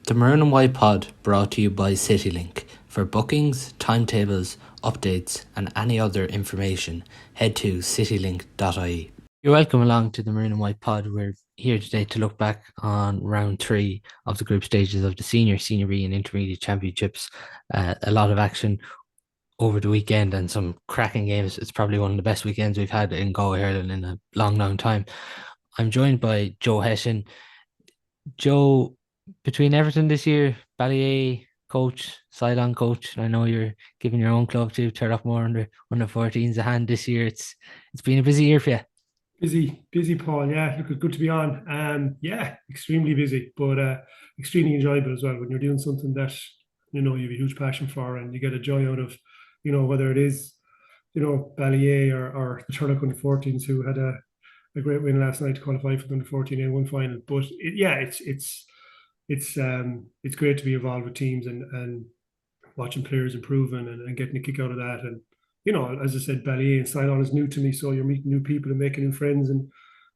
The Maroon White Pod brought to you by CityLink. For bookings, timetables, updates and any other information, head to citylink.ie. You're welcome along to the Maroon White Pod. We're here today to look back on round 3 of the group stages of the Senior B and Intermediate Championships. A lot of action over the weekend and some cracking games. It's probably one of the best weekends we've had in Galway Hurling in a long time. I'm joined by Joe Hession. Joe, between everything this year, Ballyea coach, Sylane coach, and I know you're giving your own club to Turloughmore under 14s a hand this year. It's been a busy year for you. Busy, Paul. Yeah, look, good to be on. Yeah, extremely busy, but extremely enjoyable as well when you're doing something that you have a huge passion for and you get a joy out of, whether it is, Ballyea or the Turlough under 14s who had a great win last night to qualify for the under 14 A1 final. But it's great to be involved with teams and watching players improving and getting a kick out of that. And as I said, Ballyea and Sylane is new to me, so you're meeting new people and making new friends, and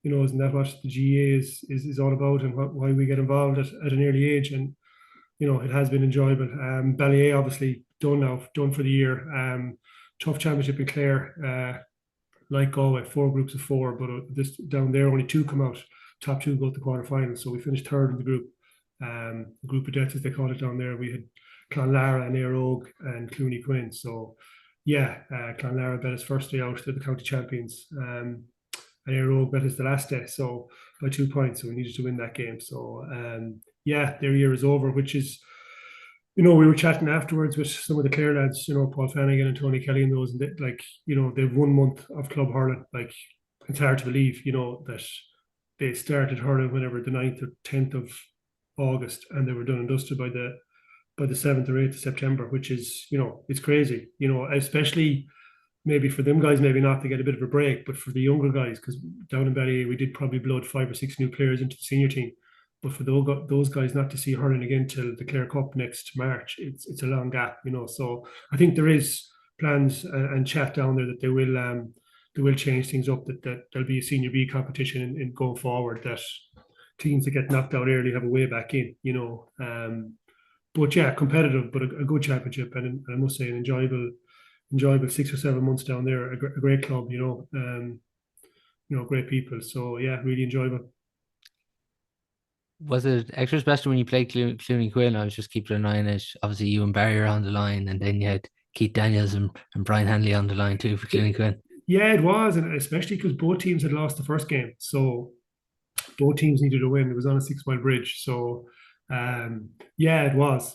isn't that what the GA is all about, and why we get involved at an early age? And it has been enjoyable. Ballyea obviously done for the year. Tough championship in Clare, like Galway, 4 groups of 4, but this down there only 2 come out. Top 2 go to the quarterfinals, so we finished 3rd in the group. The group of death, as they call it down there, we had Clonlara and Éire and Clooney Quinn. So Clonlara bet his first day out to the county champions, and Éire bet his the last day, so by 2 points. So we needed to win that game. So their year is over, which is, we were chatting afterwards with some of the Clare lads, Paul Flanagan and Tony Kelly and those, and they've 1 month of club hurling. Like, it's hard to believe, that they started hurling whenever the 9th or 10th of August, and they were done and dusted by the 7th or 8th of September, which is, it's crazy, especially maybe for them guys, maybe not to get a bit of a break, but for the younger guys, because down in Ballyea, we did probably blood 5 or 6 new players into the senior team. But for those guys not to see hurling again till the Clare Cup next March, it's a long gap, So I think there is plans and chat down there that they will change things up, that there'll be a Senior B competition in going forward, that teams that get knocked out early have a way back in, But yeah, competitive, but a good championship, and I must say an enjoyable 6 or 7 months down there. A great club, great people. So yeah, really enjoyable. Was it extra special when you played Clooney Quinn? I was just keeping an eye on it. Obviously, you and Barry are on the line, and then you had Keith Daniels and Brian Hanley on the line too for Clooney Quinn. Yeah, it was, and especially because both teams had lost the first game, so both teams needed a win. It was on a 6-mile bridge, so it was.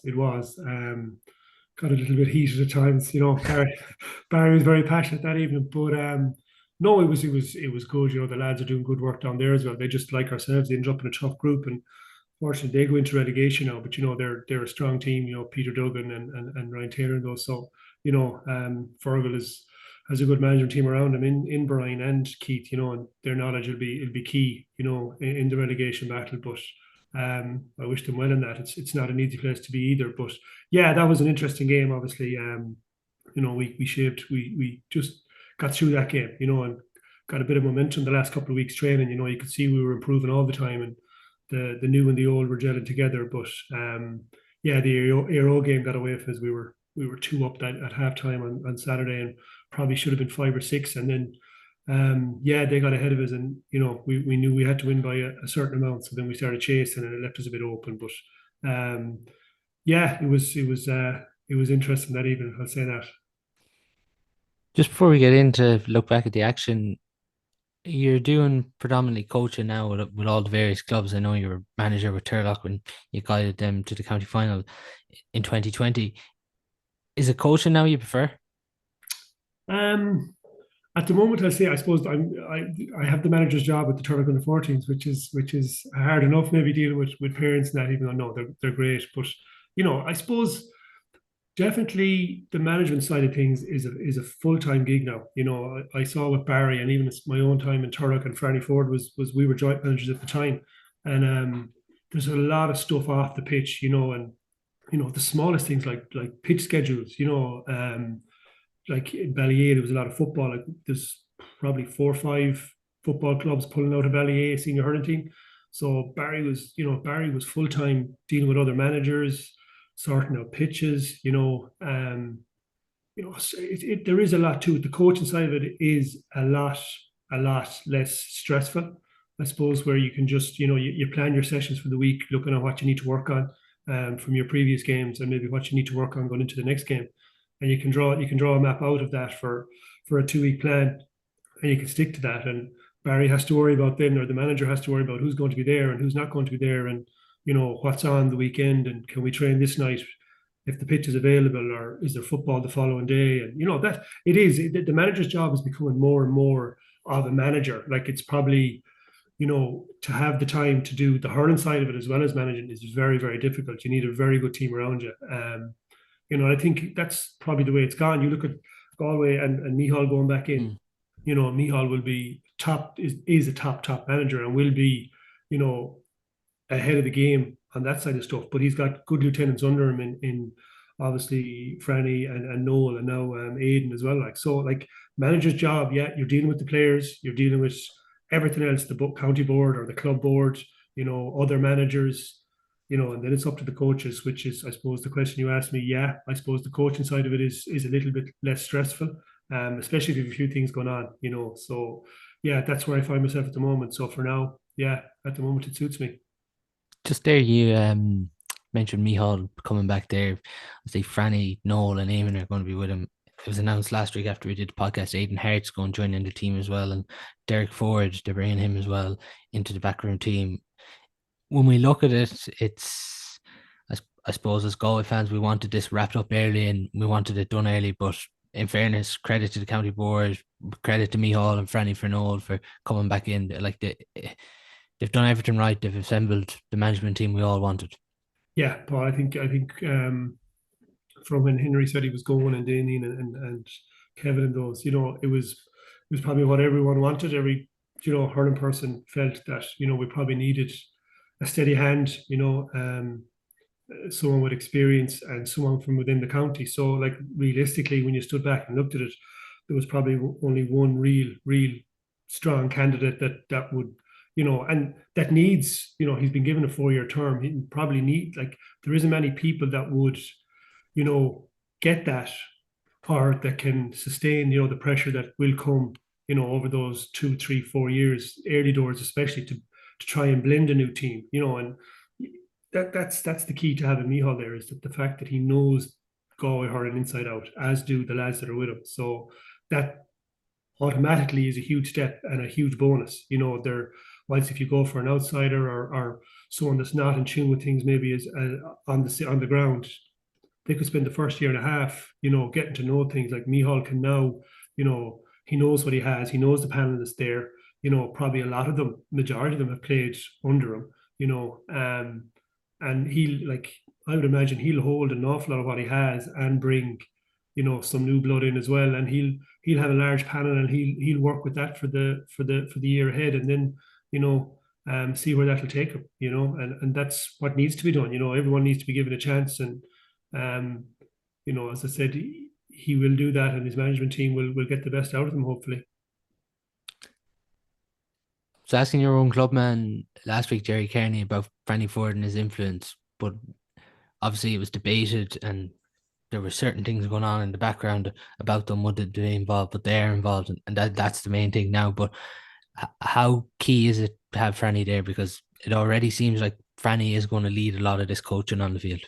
Got a little bit heated at times, Barry was very passionate that evening, but no, it was good. The lads are doing good work down there as well. They just, like ourselves, they ended up in a tough group, and fortunately they go into relegation now. But they're a strong team. Peter Duggan and Ryan Taylor and those. So Fergal has a good management team around him in Brian and Keith. And their knowledge will be key. In the relegation battle. But I wish them well in that. It's not an easy place to be either. But yeah, that was an interesting game. Obviously, we just got through that game, and got a bit of momentum the last couple of weeks training. You could see we were improving all the time, and the new and the old were gelling together. But the Éire game got away from us. We were 2 up at halftime on Saturday, and probably should have been 5 or 6. And then they got ahead of us, and we knew we had to win by a certain amount. So then we started chasing, and it left us a bit open. But it was interesting that evening, I'll say that. Just before we get into look back at the action, you're doing predominantly coaching now with all the various clubs. I know you were manager with Turlough when you guided them to the county final in 2020. Is it coaching now you prefer? At the moment, I'll say I suppose I have the manager's job with the Turlough under 14s, which is hard enough maybe dealing with parents and that, even though no, they're great. But I suppose definitely the management side of things is a full-time gig now. I saw with Barry, and even my own time in Turlough and Franny Ford was we were joint managers at the time, and there's a lot of stuff off the pitch, and the smallest things like pitch schedules, like in Ballyea, there was a lot of football. Like, there's probably 4 or 5 football clubs pulling out of Ballyea senior hurling team. So Barry was full time dealing with other managers, sorting out pitches. There is a lot to it. The coaching side of it is a lot less stressful, I suppose, where you can just, you plan your sessions for the week, looking at what you need to work on from your previous games and maybe what you need to work on going into the next game. And you can draw a map out of that for a 2 week plan, and you can stick to that. And Barry has to worry about then, or the manager has to worry about who's going to be there and who's not going to be there, and what's on the weekend, and can we train this night if the pitch is available, or is there football the following day? And that the manager's job is becoming more and more of a manager. Like, it's probably, to have the time to do the hurling side of it as well as managing is very, very difficult. You need a very good team around you. I think that's probably the way it's gone. You look at Galway and Micheál going back in. Micheál will be is a top manager, and will be, ahead of the game on that side of stuff. But he's got good lieutenants under him in obviously Franny and Noel, and now Aidan as well. Like manager's job, yeah, you're dealing with the players, you're dealing with everything else, the county board or the club board, other managers, and then it's up to the coaches, which is, I suppose, the question you asked me. Yeah, I suppose the coaching side of it is a little bit less stressful, especially if you have a few things going on, So yeah, that's where I find myself at the moment. So for now, yeah, at the moment it suits me. Just there, you mentioned Micheál coming back there. I say Franny, Noel, and Eamon are going to be with him. It was announced last week after we did the podcast. Aidan Hart's going to join in the team as well, and Derek Ford, they're bringing him as well into the backroom team. When we look at it, it's I suppose as Galway fans, we wanted this wrapped up early and we wanted it done early. But in fairness, credit to the county board, credit to Micheál and Franny for Noel for coming back in. Like they've done everything right. They've assembled the management team we all wanted. Yeah, Paul, I think from when Henry said he was going, and Damien and Kevin and those, it was probably what everyone wanted. Every hurling person felt that we probably needed a steady hand, someone with experience and someone from within the county. So, like, realistically, when you stood back and looked at it, there was probably only one real strong candidate that would, and that needs, he's been given a 4 year term. He probably there isn't many people that would, get that, or that can sustain, the pressure that will come, over those 2, 3, 4 years, early doors, especially to try and blend a new team, and that's the key to having Micheál there, is that the fact that he knows Galway hurling inside out, as do the lads that are with him. So that automatically is a huge step and a huge bonus. Whilst if you go for an outsider, or someone that's not in tune with things, maybe is on the ground, they could spend the first year and a half, getting to know things. Like Micheál can now, he knows what he has. He knows the panel that's there. Probably a lot of them, majority of them have played under him, and I would imagine he'll hold an awful lot of what he has and bring, some new blood in as well. And he'll have a large panel, and he'll work with that for the year ahead, and then, see where that'll take him, and that's what needs to be done. Everyone needs to be given a chance, and as I said, he will do that, and his management team will get the best out of him, hopefully. So asking your own clubman last week, Jerry Kearney, about Franny Ford and his influence, but obviously it was debated and there were certain things going on in the background about them. What did they involve? But they're involved, and that's the main thing now. But how key is it to have Franny there? Because it already seems like Franny is going to lead a lot of this coaching on the field.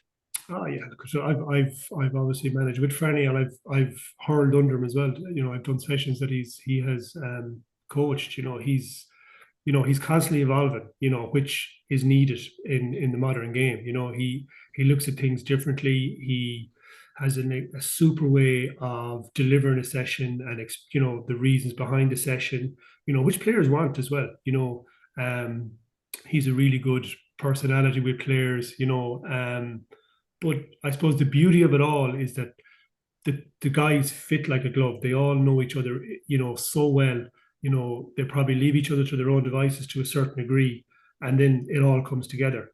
Oh yeah, so I've obviously managed with Franny, and I've hurled under him as well. I've done sessions that he has coached. He's constantly evolving, which is needed in the modern game. He looks at things differently. He has a super way of delivering a session, and the reasons behind the session, which players want as well. He's a really good personality with players. But I suppose the beauty of it all is that the guys fit like a glove. They all know each other, so well. They probably leave each other to their own devices to a certain degree, and then it all comes together.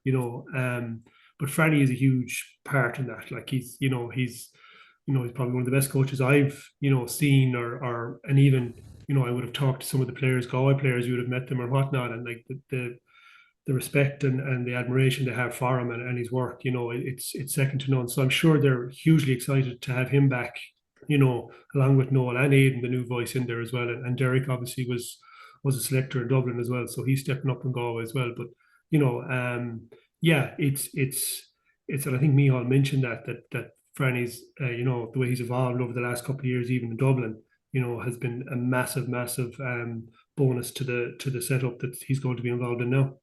But Franny is a huge part in that. Like he's probably one of the best coaches I've seen, and even I would have talked to some of the players, Galway players, you would have met them or whatnot, and like the respect and the admiration they have for him and his work, it's second to none. So I'm sure they're hugely excited to have him back, along with Noel and Aidan, the new voice in there as well. And Derek obviously was a selector in Dublin as well, so he's stepping up in Galway as well. But yeah, it's and I think Micheál mentioned that Franny's the way he's evolved over the last couple of years, even in Dublin, has been a massive bonus to the setup that he's going to be involved in now.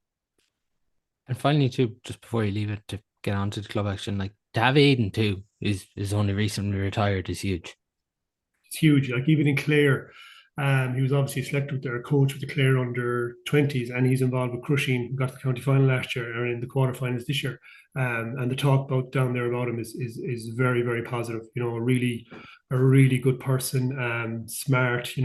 And finally, too, just before you leave it to get on to the club action, like to have Aiden too is only recently retired is huge. It's huge. Like even in Clare, he was obviously selected with their coach with the Clare under 20s, and he's involved with Crushing, got to the county final last year or in the quarterfinals this year. And the talk about down there about him is very, very positive. A really good person, smart,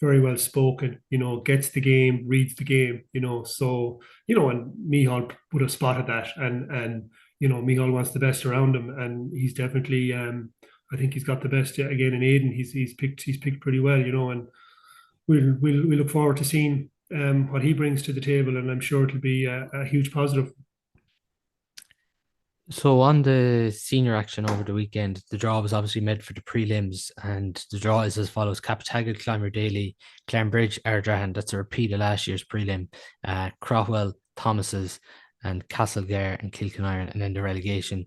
very well spoken, gets the game, reads the game, so, and Micheál would have spotted that and Micheál wants the best around him, and he's definitely I think he's got the best again in Aiden. He's picked pretty well, and we look forward to seeing what he brings to the table, and I'm sure it'll be a huge positive. So on the senior action over the weekend, the draw was obviously made for the prelims, and the draw is as follows: Captagal, Clonmere, Clarinbridge, Ardrahan. That's a repeat of last year's prelim. Craughwell, Thomas's, and Castlegar and Kilkenire, and then the relegation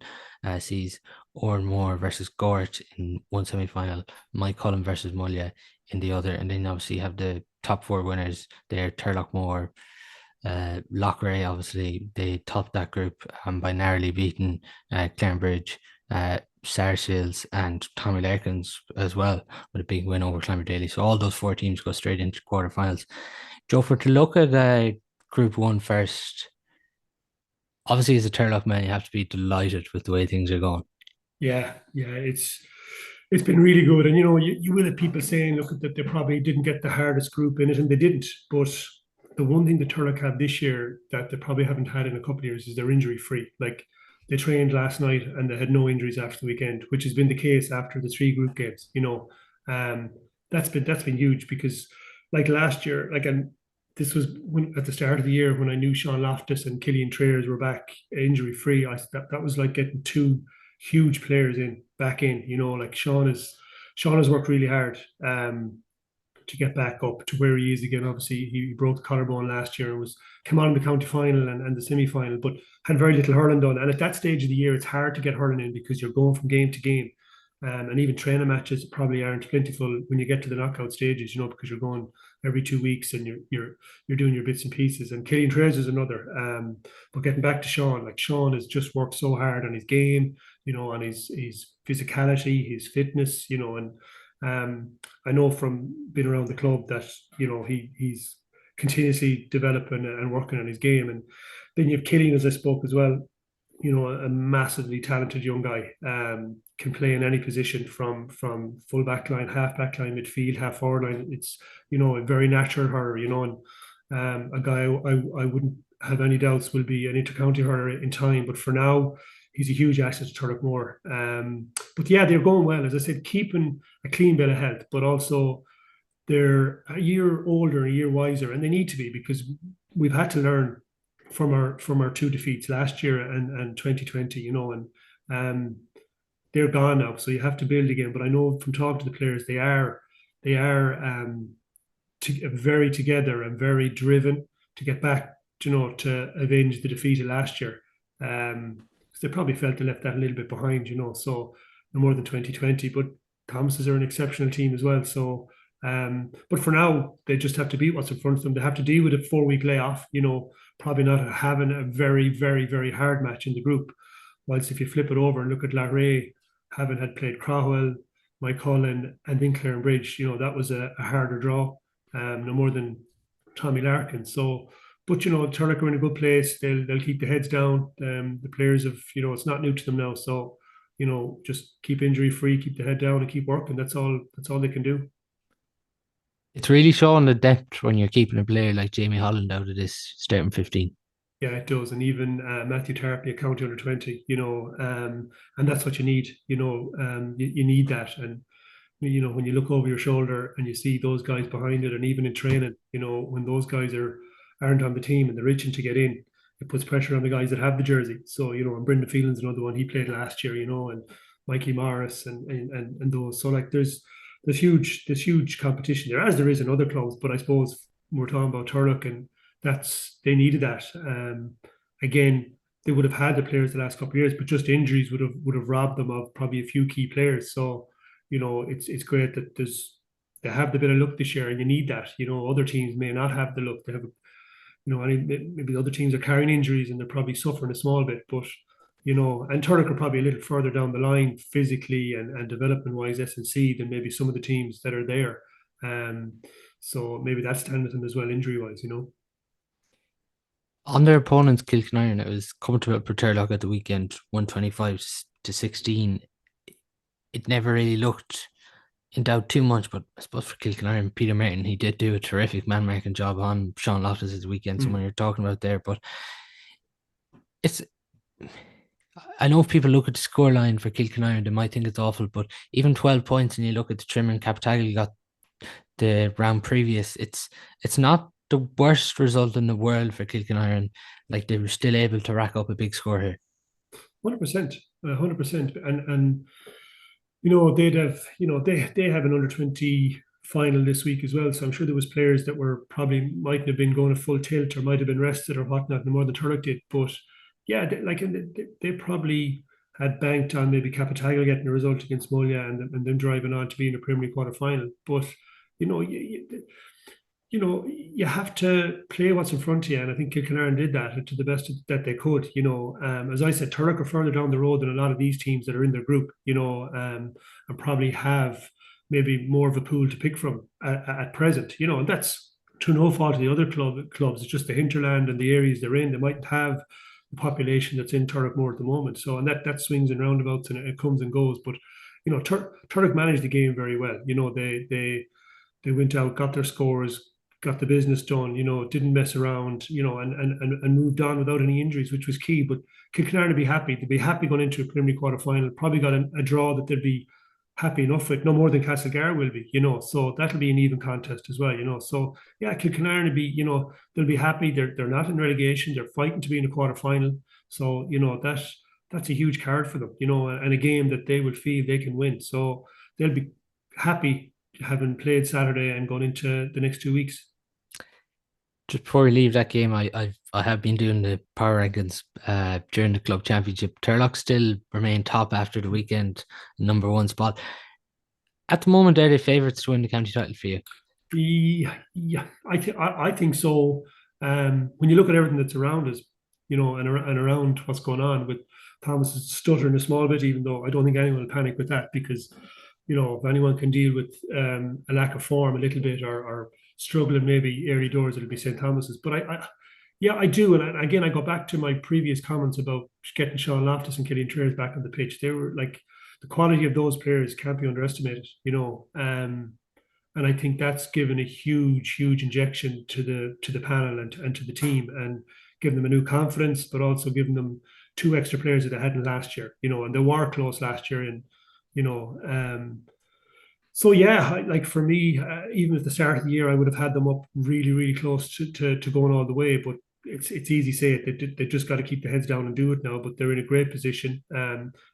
sees Oranmore versus Gort in one semi-final, Mike Cullen versus Mullagh in the other, and then obviously you have the top four winners there: Turloughmore, Loughrea. Obviously they topped that group by narrowly beating Clarinbridge, Sarsfields and Tommy Larkins as well, with a big win over Clonmere. So all those four teams go straight into quarterfinals. Joe, for to look at Group 1 first, obviously as a Turlough man, you have to be delighted with the way things are going. Yeah, it's been really good, and you will have people saying, look, that they probably didn't get the hardest group in it, and they didn't. But the one thing the Turlough have this year that they probably haven't had in a couple of years is they're injury free. Like they trained last night and they had no injuries after the weekend, which has been the case after the three group games. Um, that's been huge because like last year, and this was when at the start of the year when I knew Sean Loftus and Killian Trayers were back injury free. That was like getting two huge players back in. Like Sean has worked really hard. To get back up to where he is again. Obviously, he broke the collarbone last year and was come on in the county final and the semi final, but had very little hurling done. And at that stage of the year, it's hard to get hurling in because you're going from game to game. And even training matches probably aren't plentiful when you get to the knockout stages, because you're going every 2 weeks and you're doing your bits and pieces. And Killian Trayers is another. But getting back to Sean, like Sean has just worked so hard on his game, on his physicality, his fitness, and I know from being around the club that he's continuously developing and working on his game. And then you have Killian, as I spoke as well. A massively talented young guy. Can play in any position from full back line, half back line, midfield, half forward line. It's a very natural hurler. And a guy I wouldn't have any doubts will be an intercounty hurler in time. But for now, he's a huge asset to Turloughmore. But yeah, they're going well. As I said, keeping a clean bill of health, but also they're a year older, a year wiser, and they need to be because we've had to learn from our two defeats last year and 2020. And they're gone now, so you have to build again. But I know from talking to the players, they are very together and very driven to get back, to avenge the defeat of last year. They probably felt they left that a little bit behind, so no more than 2020. But Thomases are an exceptional team as well. So, but for now, they just have to beat what's in front of them. They have to deal with a 4 week layoff, probably not having a very, very, very hard match in the group. Whilst if you flip it over and look at Loughrea, having had played Craughwell, Mike Cullen, and then Clarinbridge, that was a harder draw, no more than Tommy Larkins. So, but Turlough are in a good place. They'll keep the heads down. The players have, it's not new to them now. So, just keep injury free, keep the head down, and keep working. That's all they can do. It's really showing the depth when you're keeping a player like Jamie Holland out of this starting 15. Yeah, it does, and even Matthew Tarpley, a county under 20, and that's what you need. You need that, and when you look over your shoulder and you see those guys behind it, and even in training, when those guys are aren't on the team and they're itching to get in, it puts pressure on the guys that have the jersey. So, and Brendan Phelan's another one. He played last year, and Mikey Morris and those. So like there's huge competition there, as there is in other clubs. But I suppose we're talking about Turlough, and they needed that. Again, they would have had the players the last couple of years, but just injuries would have robbed them of probably a few key players. So, it's great that they have the bit of luck this year, and you need that. Other teams may not have the luck. They have, maybe other teams are carrying injuries and they're probably suffering a small bit, but and Turlough are probably a little further down the line physically and development wise S&C than maybe some of the teams that are there. So maybe that's standing with them as well, injury wise. On their opponents, Kilkenarn, it was comfortable for Turlough at the weekend, 125-16. It never really looked in doubt too much, but I suppose for Kilkenarn, Peter Merton, he did do a terrific man-marking job on Sean Loftus this weekend, someone you're talking about there. But I know if people look at the scoreline for Kilkenarn, they might think it's awful, but even 12 points and you look at the trim and Capitagle got the round previous, it's not the worst result in the world for Kilkenarn. Like, they were still able to rack up a big score here. 100%, 100%. And they'd have, they have an under-20 final this week as well. So I'm sure there was players that were probably mightn't have been going a full tilt or might have been rested or whatnot, no more than Turlough did. But yeah, they probably had banked on maybe Capitagle getting a result against Mullagh and then driving on to be in a Premier League quarter final. But you have to play what's in front of you, and I think Kilkenarn did that to the best that they could. As I said, Turlough are further down the road than a lot of these teams that are in their group. And probably have maybe more of a pool to pick from at present. And that's to no fault of the other clubs. It's just the hinterland and the areas they're in. They mightn't have the population that's in Turloughmore at the moment. So, and that swings and roundabouts and it comes and goes. But Turlough managed the game very well. They went out, got their scores, got the business done, didn't mess around, and moved on without any injuries, which was key. But Kilkenarn would be happy. They'd be happy going into a Premier League quarter final. Probably got a draw that they'd be happy enough with, no more than Castlegar will be, so that'll be an even contest as well, So yeah, Kilkenarn would be, they'll be happy. They're not in relegation. They're fighting to be in a quarter final. So, that's a huge card for them, and a game that they would feel they can win. So they'll be happy having played Saturday and gone into the next 2 weeks. Just before we leave that game, I have been doing the power rankings during the club championship. Turlough still remain top after the weekend, number one spot. At the moment, are they favourites to win the county title for you? Yeah, I think so. When you look at everything that's around us, and around what's going on with Thomas stuttering a small bit, even though I don't think anyone will panic with that, because if anyone can deal with a lack of form a little bit or struggling maybe early doors, it'll be St. Thomas's. But I do. And again, I go back to my previous comments about getting Sean Loftus and Killian Traers back on the pitch. They were like, the quality of those players can't be underestimated, and I think that's given a huge injection to the panel and to the team, and giving them a new confidence, but also giving them two extra players that they hadn't last year, and they were close last year. And, so yeah, like for me, even at the start of the year, I would have had them up really, really close to going all the way. But it's easy to say it. They just got to keep their heads down and do it now. But they're in a great position.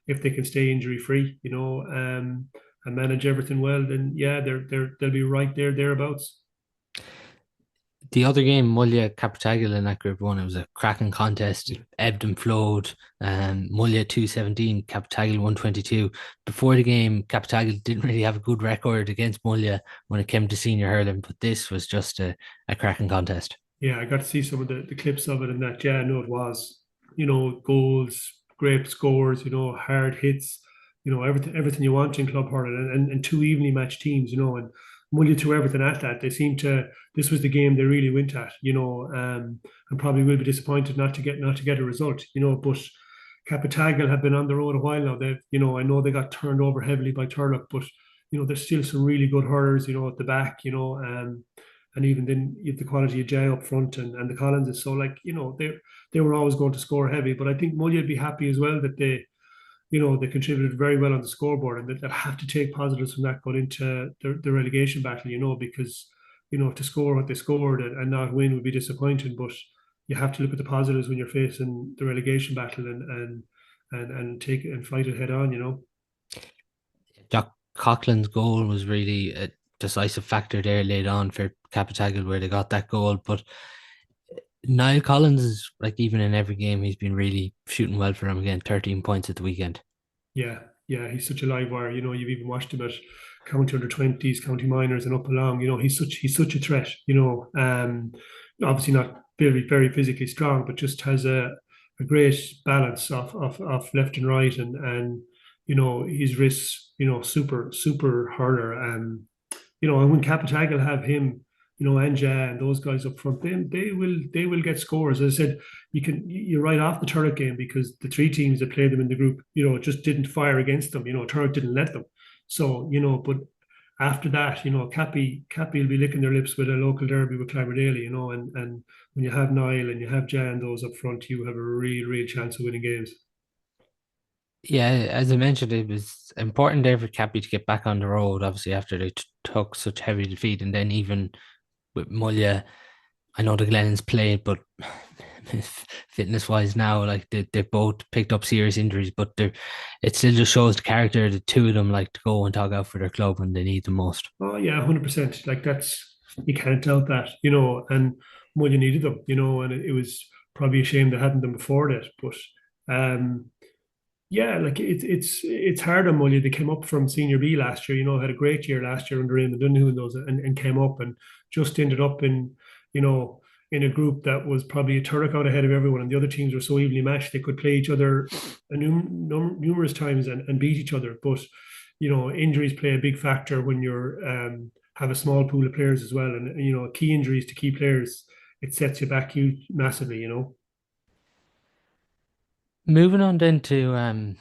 If they can stay injury free, and manage everything well, then yeah, they'll be right thereabouts. The other game, Mullagh Capitagle in that Group 1, it was a cracking contest. It ebbed and flowed. Mullagh 217, Capitagle 122. Before the game, Capitagle didn't really have a good record against Mullagh when it came to senior hurling, but this was just a cracking contest. Yeah, I got to see some of the clips of it, and that, yeah, no, it was, goals, great scores, hard hits, everything you want in club hurling, and two evenly matched teams, and Mullagh threw everything at that. They seemed this was the game they really went at, and probably will be disappointed not to get a result, but Capitagle have been on the road a while now. They've, I know they got turned over heavily by Turlough, but there's still some really good hurlers, at the back, and even then you have the quality of Jay up front and the Collinses. So like, they were always going to score heavy, but I think Mullagh would be happy as well that they contributed very well on the scoreboard, and that have to take positives from that going into the relegation battle, because to score what they scored and not win would be disappointing. But you have to look at the positives when you're facing the relegation battle and take it and fight it head on. Jack Coughlin's goal was really a decisive factor there late on for Capitagal where they got that goal. But Niall Collins is like even in every game he's been really shooting well for them again. 13 points at the weekend. Yeah, yeah, he's such a live wire. You've even watched him at county under 20s, county minors, and up along. He's such a threat. Obviously not very very physically strong, but just has a great balance of left and right, and his wrists. Super hurler. And when Capitagal have him, and and those guys up front, then they will get scores. As I said, you're right off the Turlough game because the three teams that played them in the group, just didn't fire against them. Turlough didn't let them. So, but after that, Cappy will be licking their lips with a local derby with Clonmore, and when you have Niall and you have Jan those up front, you have a real chance of winning games. Yeah, as I mentioned, it was important there for Cappy to get back on the road, obviously, after they took such heavy defeat. And then even with Mullagh, I know the Glennons played, but fitness wise now, like they both picked up serious injuries, but it still just shows the character of the two of them like to go and talk out for their club when they need the most. Oh yeah, 100%. Like you can't doubt that, and Mullagh needed them, and it was probably a shame they hadn't them before that. But um, yeah, like it's hard on Mullagh. They came up from Senior B last year, had a great year last year under Eamon Donoghue and those, and came up and just ended up you know, in a group that was probably a turret out ahead of everyone, and the other teams were so evenly matched they could play each other numerous times and beat each other. But injuries play a big factor when you're have a small pool of players as well, and key injuries to key players, it sets you back huge massively. Moving on then to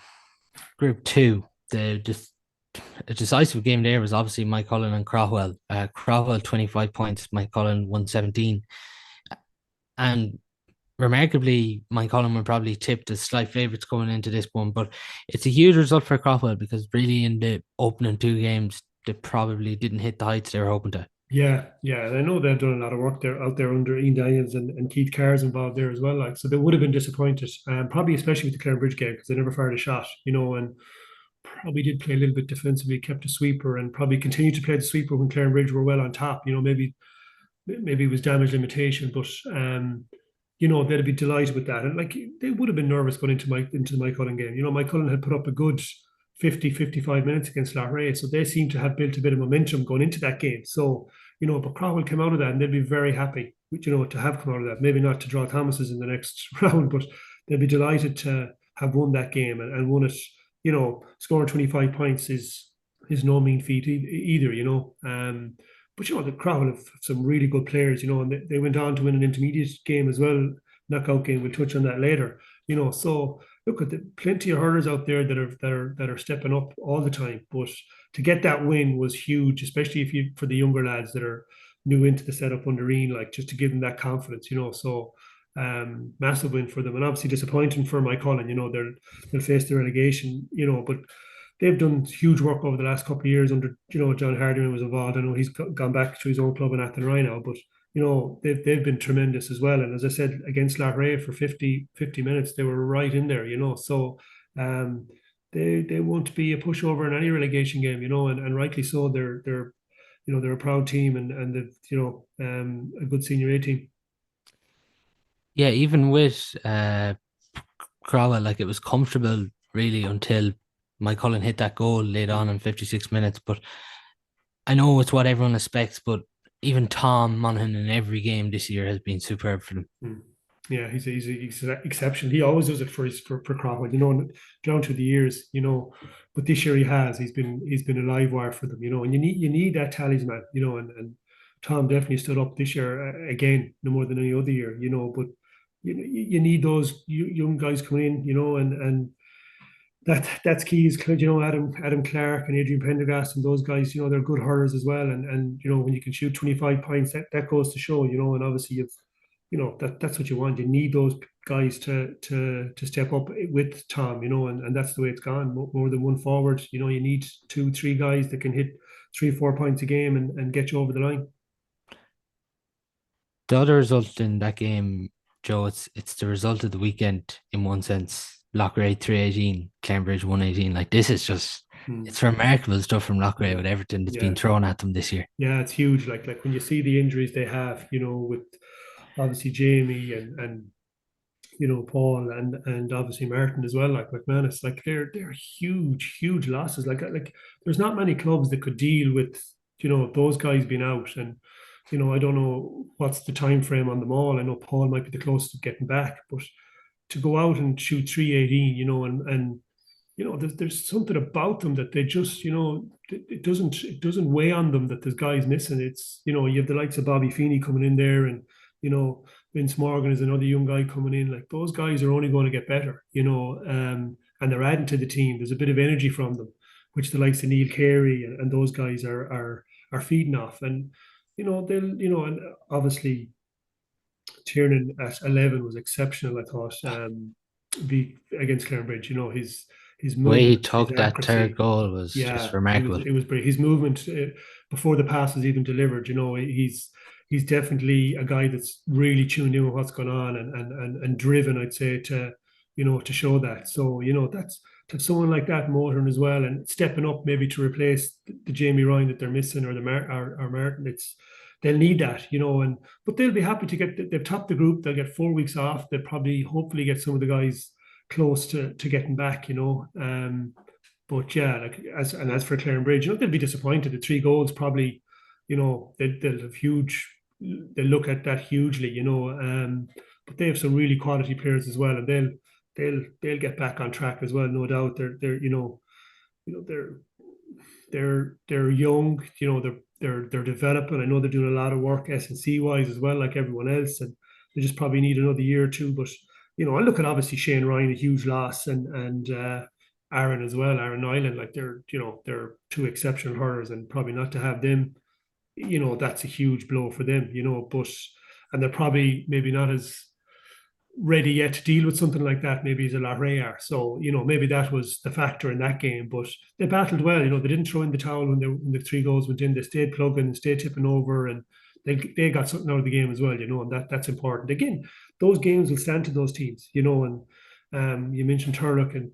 Group Two, the just a decisive game there was obviously Mike Cullen and Crowell. Crowell 25 points, Mike Cullen 117. And remarkably, Mike Cullen were probably tipped as slight favourites going into this one, but it's a huge result for Crowell because really in the opening two games, they probably didn't hit the heights they were hoping to. Yeah, and I know they've done a lot of work there out there under Ian Daniels and Keith Carr's involved there as well. Like, so they would have been disappointed, probably especially with the Clarinbridge game because they never fired a shot, and probably did play a little bit defensively, kept a sweeper, and probably continued to play the sweeper when Clarinbridge were well on top. Maybe it was damage limitation, but they'd be delighted with that. And like they would have been nervous going into the Mike Cullen game. Mike Cullen had put up a good 50, 55 minutes against Loughrea. So they seem to have built a bit of momentum going into that game. So, but Crowell came out of that and they'd be very happy, to have come out of that. Maybe not to draw Thomas's in the next round, but they'd be delighted to have won that game and won it. Scoring 25 points is no mean feat either, but the Crowell have some really good players, and they went on to win an intermediate game as well, knockout game. We'll touch on that later. So look at the plenty of hurlers out there that are stepping up all the time. But to get that win was huge, especially for the younger lads that are new into the setup under Ian, like just to give them that confidence. So massive win for them, and obviously disappointing for Mike Cullen. They'll face the relegation. But they've done huge work over the last couple of years under John Hardiman was involved. I know he's gone back to his own club in Athenry now, but they've been tremendous as well. And as I said, against Loughrea for 50 minutes, they were right in there, so they won't be a pushover in any relegation game, and rightly so. They're a proud team and they've a good senior A team. Yeah, even with Crowell, like it was comfortable really until Mike Cullen hit that goal late on in 56 minutes. But I know it's what everyone expects, but even Tom Monaghan in every game this year has been superb for them. Yeah, he's an exception. He always does it for Crowell, down through the years, But this year he's been a live wire for them, and you need that talisman, and Tom definitely stood up this year again, no more than any other year, But you need those young guys coming in, and that's key is Adam Clark and Adrian Pendergast and those guys, they're good hurlers as well. And when you can shoot 25 points, that goes to show, and obviously that's what you want. You need those guys to step up with Tom, and that's the way it's gone. More than one forward, you need 2, 3 guys that can hit 3, 4 points a game and get you over the line. The other result in that game, Joe, it's the result of the weekend in one sense. Loughrea 318, Clarinbridge 118. Like this is just Hmm. it's remarkable stuff from Loughrea Yeah, with everything that's been yeah, thrown at them this year. yeah. It's huge. Like when you see the injuries they have, with obviously Jamie and Paul and obviously Martin as well, like McManus, like they're huge losses. Like there's not many clubs that could deal with those guys being out, and I don't know what's the time frame on them all. I know Paul might be the closest to getting back, but to go out and shoot 318, and there's something about them that they just, it doesn't weigh on them that there's guys missing. It's, you have the likes of Bobby Feeney coming in there, and Vince Morgan is another young guy coming in. Like those guys are only going to get better, and they're adding to the team. There's a bit of energy from them, which the likes of Neil Carey and those guys are feeding off. And they'll, and obviously Tiernan at 11 was exceptional, I thought. Be against Clarenbridge, his The way he movement, his took that third accuracy. goal was just Yeah, it was remarkable. it was brilliant. His movement before the pass was even delivered. He's definitely a guy that's really tuned in with what's going on and driven. I'd say to show that. So that's to have someone like that motoring as well and stepping up maybe to replace the Jamie Ryan that they're missing or or Martin. They'll need that, and but they'll be happy to get. They've topped the group. They'll get 4 weeks off. They'll probably hopefully get some of the guys close to getting back. But yeah, as for Clarenbridge, they'll be disappointed. The 3 goals probably, they'll have huge. They'll look at that hugely, but they have some really quality players as well, and they'll get back on track as well, no doubt. They're you know they're young, they're developing. I know they're doing a lot of work S and C wise as well, like everyone else, and they just probably need another year or two. But I look at obviously Shane Ryan, a huge loss, and Aaron as well, Aaron Nyland, like they're two exceptional hurlers, and probably not to have them, that's a huge blow for them, but and they're probably maybe not as ready yet to deal with something like that, maybe as a Loughrea are. So, maybe that was the factor in that game. But they battled well. They didn't throw in the towel when the 3 goals went in. They stayed plugging and stayed tipping over, and they got something out of the game as well, and that's important. Again, those games will stand to those teams, and you mentioned Turlough, and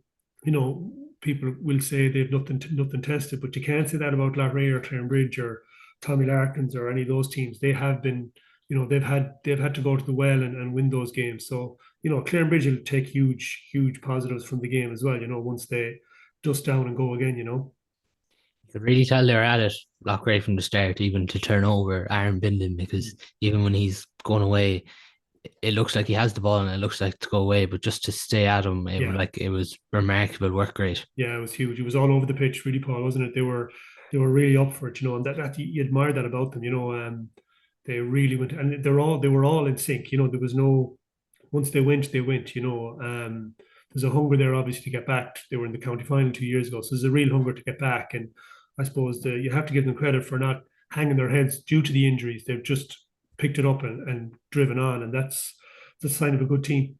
people will say they've nothing tested, but you can't say that about Loughrea or Clarenbridge or Tommy Larkins or any of those teams. They have been they've had to go to the well and win those games. So Clarenbridge will take huge positives from the game as well. Once they dust down and go again. You could really tell they're at it, Loughrea from the start, even to turn over Aaron Bindon, because even when he's going away, it looks like he has the ball and it looks like to go away, but just to stay at him, Yeah, it was remarkable work rate. yeah, it was huge. It was all over the pitch, really, Paul, wasn't it? They were really up for it, and that you admire that about them. They really went, and they were all in sync. There was no once they went, they went. There's a hunger there, obviously, to get back. They were in the county final 2 years ago, so there's a real hunger to get back. And I suppose you have to give them credit for not hanging their heads due to the injuries. They've just picked it up and driven on, and that's a sign of a good team.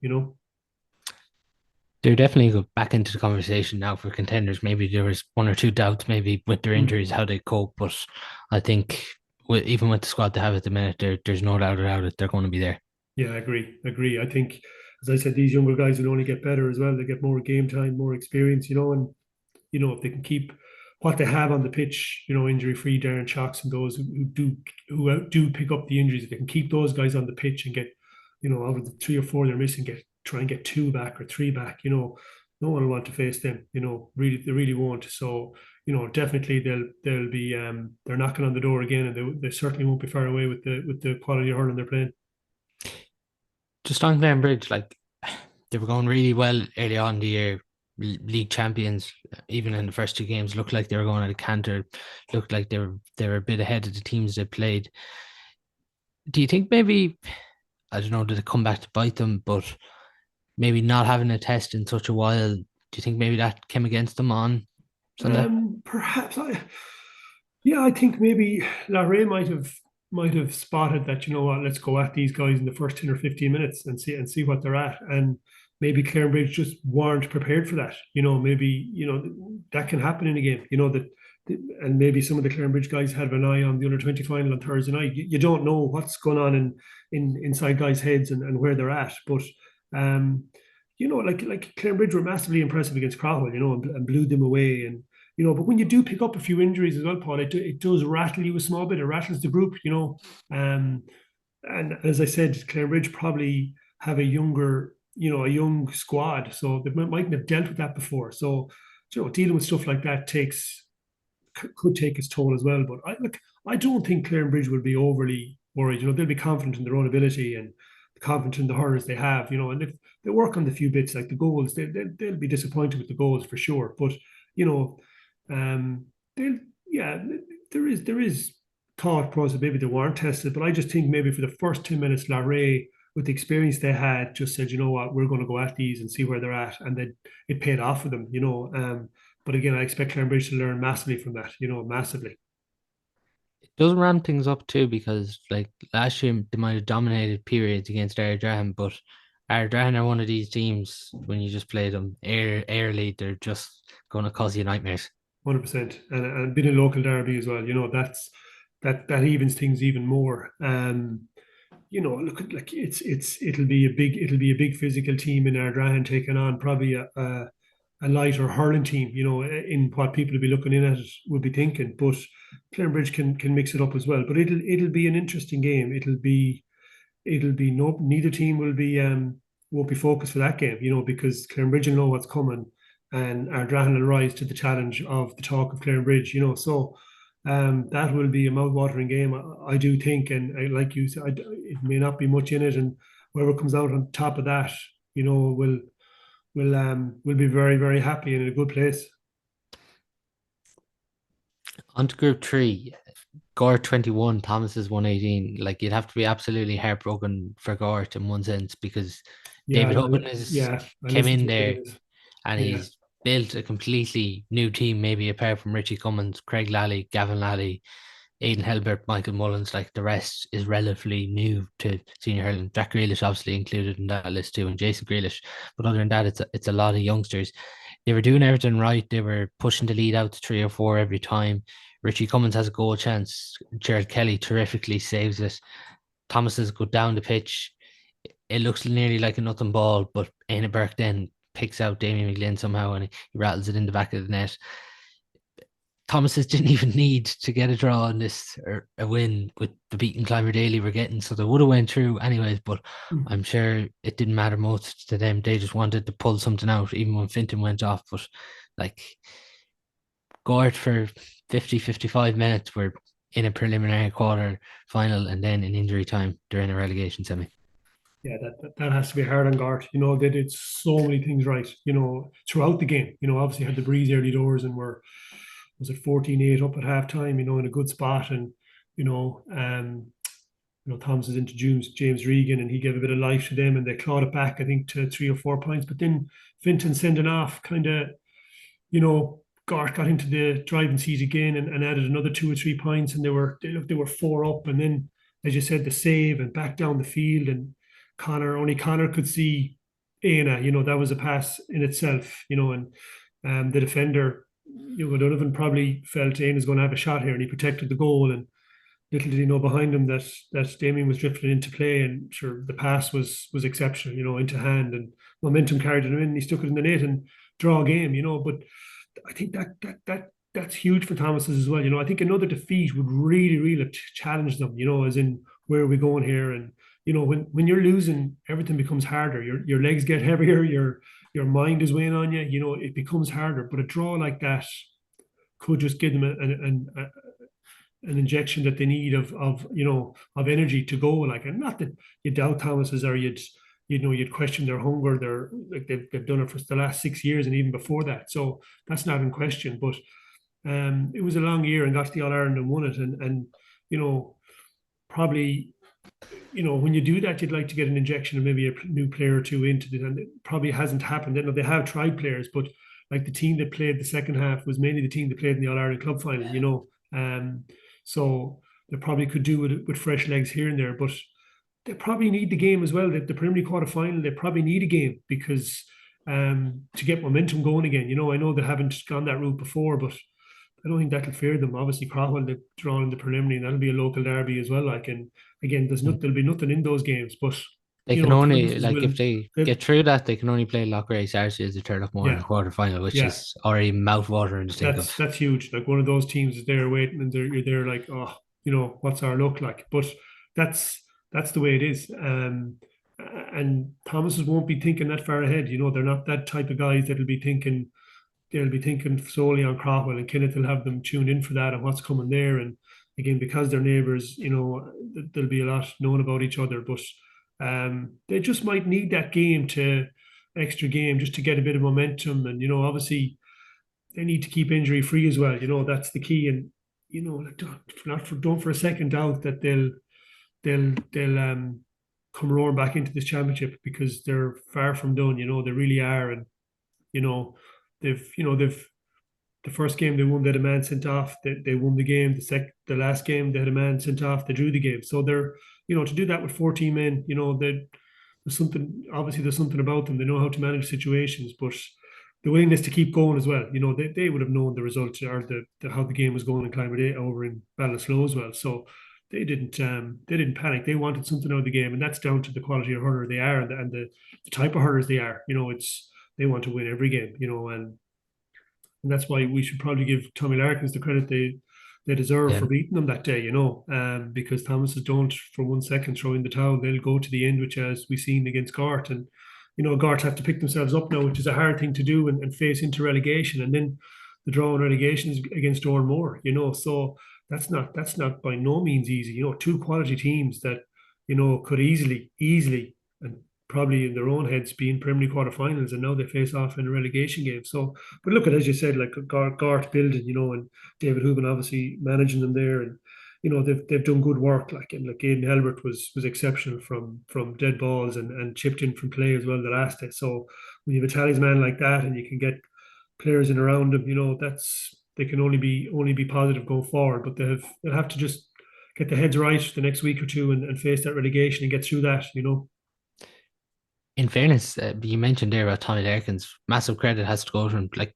They're definitely go back into the conversation now for contenders. Maybe there was one or two doubts, maybe with their Mm. injuries, how they cope, but I think even with the squad they have at the minute, there's no doubt about it. They're going to be there. Yeah, I agree. I think, as I said, these younger guys will only get better as well. They get more game time, more experience, and if they can keep what they have on the pitch, injury free, Darren Shocks and those who do pick up the injuries, if they can keep those guys on the pitch and get, out of the 3 or 4 they're missing, try and get 2 back or 3 back, no one will want to face them, really they really won't. So, definitely they'll be they're knocking on the door again, and they certainly won't be far away with the quality of hurling they're playing. Just on Glen Bridge, like they were going really well early on in the year, league champions. Even in the first 2 games, looked like they were going at a canter. Looked like they were a bit ahead of the teams they played. Do you think maybe I don't know, did it come back to bite them? But maybe not having a test in such a while. Do you think maybe that came against them on Sunday? Perhaps yeah, I think maybe Larray might have spotted that, let's go at these guys in the first 10 or 15 minutes and see what they're at. And maybe Clarenbridge just weren't prepared for that. Maybe, that can happen in a game, that and maybe some of the Clarinbridge guys had an eye on the under-20 final on Thursday night. You don't know what's going on in inside guys' heads and where they're at. But like Clarinbridge were massively impressive against Crowell, and blew them away. And but when you do pick up a few injuries as well, Paul, it does rattle you a small bit. It rattles the group. And as I said, Clarinbridge probably have a young squad, so they mightn't have dealt with that before. So dealing with stuff like that could take its toll as well. But I don't think Clarenbridge will be overly worried. They'll be confident in their own ability and confident in the hurlers they have. And if they work on the few bits like the goals, they'll be disappointed with the goals for sure. But they'll yeah, there is thought process. Maybe they weren't tested, but I just think maybe for the first 2 minutes, Loughrea, with the experience they had, just said, you know what, we're going to go at these and see where they're at, and then it paid off for them. But again, I expect Clarenbridge to learn massively from that. Massively. It does ramp things up too because like last year they might have dominated periods against Ardrahan, but Ardrahan are one of these teams when you just play them early, they're just going to cause you nightmares. 100%, and being a local derby as well. That evens things even more. Look, like it'll be a big physical team in Ardrahan taking on probably a lighter hurling team. In what people will be looking in at it will be thinking, but Clarenbridge can mix it up as well. But it'll be an interesting game. Neither team will be won't be focused for that game. Because Clarenbridge will know what's coming, and Ardrahan will rise to the challenge of the talk of Clarenbridge. So. That will be a mouth-watering game, I do think, and like you said, it may not be much in it, and whoever comes out on top of that, will be very, very happy and in a good place. On to Group 3, Gort 21, Thomas's 118. Like you'd have to be absolutely heartbroken for Gort in one sense because Yeah, David Hubban has I came listened in to the there videos. and Yeah, he's built a completely new team, maybe apart from Richie Cummins, Craig Lally, Gavin Lally, Aidan Helbert, Michael Mullins. Like the rest is relatively new to senior hurling. Jack Grealish obviously included in that list too, and Jason Grealish. But other than that, it's a lot of youngsters. They were doing everything right. They were pushing the lead out to 3 or 4 every time. Richie Cummins has a goal chance. Gerald Kelly terrifically saves it. Thomas has go down the pitch. It looks nearly like a nothing ball, but Aina Burke then picks out Damien McGlynn somehow and he rattles it in the back of the net. Thomas's didn't even need to get a draw on this or a win with the beaten Clymer Daly we're getting, so they would have went through anyways. But mm. I'm sure it didn't matter most to them. They just wanted to pull something out, even when Finton went off. But like Gort for 50, 55 minutes, we're in a preliminary quarter final, and then in injury time during a relegation semi. Yeah, that has to be hard on Gart. They did so many things right. Throughout the game. Obviously had the breeze early doors and was it 14-8 up at halftime. In a good spot, and you know, um, Thomas is into James Regan, and he gave a bit of life to them, and they clawed it back, I think, to 3 or 4 points. But then Finton sending off, kind of, Gart got into the driving seat again and added another 2 or 3 points, and they were 4 up, and then, as you said, the save and back down the field, and only Connor could see Aina. That was a pass in itself. And the defender, Donovan probably felt Aina's going to have a shot here, and he protected the goal, and little did he know behind him that Damien was drifting into play, and sure the pass was exceptional, into hand, and momentum carried him in. And he stuck it in the net and draw a game, But I think that's huge for Thomas's as well. I think another defeat would really, really challenge them. As in where are we going here? And when you're losing, everything becomes harder. Your legs get heavier. Your mind is weighing on you. It becomes harder. But a draw like that could just give them an injection that they need of energy to go, like. And not that you doubt Thomas's, or you'd question their hunger. They're like they've done it for the last 6 years and even before that, so that's not in question. But it was a long year, and got to the All-Ireland and won it, and probably, when you do that, you'd like to get an injection of maybe a new player or two into it, and it probably hasn't happened. They have tried players, but like the team that played the second half was mainly the team that played in the All-Ireland Club final. So they probably could do with fresh legs here and there, but they probably need the game as well. The preliminary quarter final, they probably need a game, because to get momentum going again. I know they haven't gone that route before, but don't think that'll fear them. Obviously, Crowell they've drawn in the preliminary, and that'll be a local derby as well. Like, and again, there'll be nothing in those games, but They can only, Thomas like, will. if they They've, get through that, they can only play Loughrea, Sarsfields, or Turloughmore in the yeah, quarter final, which yeah, is already mouth-watering to think of. that's huge. Like one of those teams is there waiting, and you're there like, oh, what's our luck like? But that's that's the way it is. And Thomas's won't be thinking that far ahead. They're not that type of guys that'll be thinking. They'll be thinking solely on Crowell, and Kenneth will have them tuned in for that and what's coming there. And again, because they're neighbours, there'll be a lot known about each other. But they just might need that extra game just to get a bit of momentum. And obviously they need to keep injury free as well. That's the key. And like, don't for a second doubt that they'll come roaring back into this championship, because they're far from done. They really are. And you know they've the first game they won, they had a man sent off. They won the game. The last game they had a man sent off. They drew the game. So they're to do that with 14 men. There's something, obviously there's something about them. They know how to manage situations, but the willingness to keep going as well. They would have known the result, or how the game was going in Climate over in Ballinasloe as well. So they didn't panic. They wanted something out of the game, and that's down to the quality of hurler they are, and the type of hurlers they are. It's they want to win every game. And that's why we should probably give Tommy Larkins the credit they deserve Yeah. for beating them that day, because Thomas's don't for 1 second throw in the towel. They'll go to the end, which, as we've seen against Gort. And Gort have to pick themselves up now, which is a hard thing to do, and face into relegation. And then the draw in relegation is against Oranmore, so that's not by no means easy. Two quality teams that could easily, and probably in their own heads, be in preliminary quarterfinals, and now they face off in a relegation game. So, but look at, as you said, like Gort building, and David Hoogan obviously managing them there, and they've done good work. Like Aidan Helbert was exceptional from dead balls, and chipped in from play as well the last day. So when you have a talisman like that, and you can get players in around them, that's they can only be positive going forward. But they'll have to just get their heads right the next week or two, and face that relegation and get through that. In fairness, you mentioned there about Tommy Larkins. Massive credit has to go to him. Like,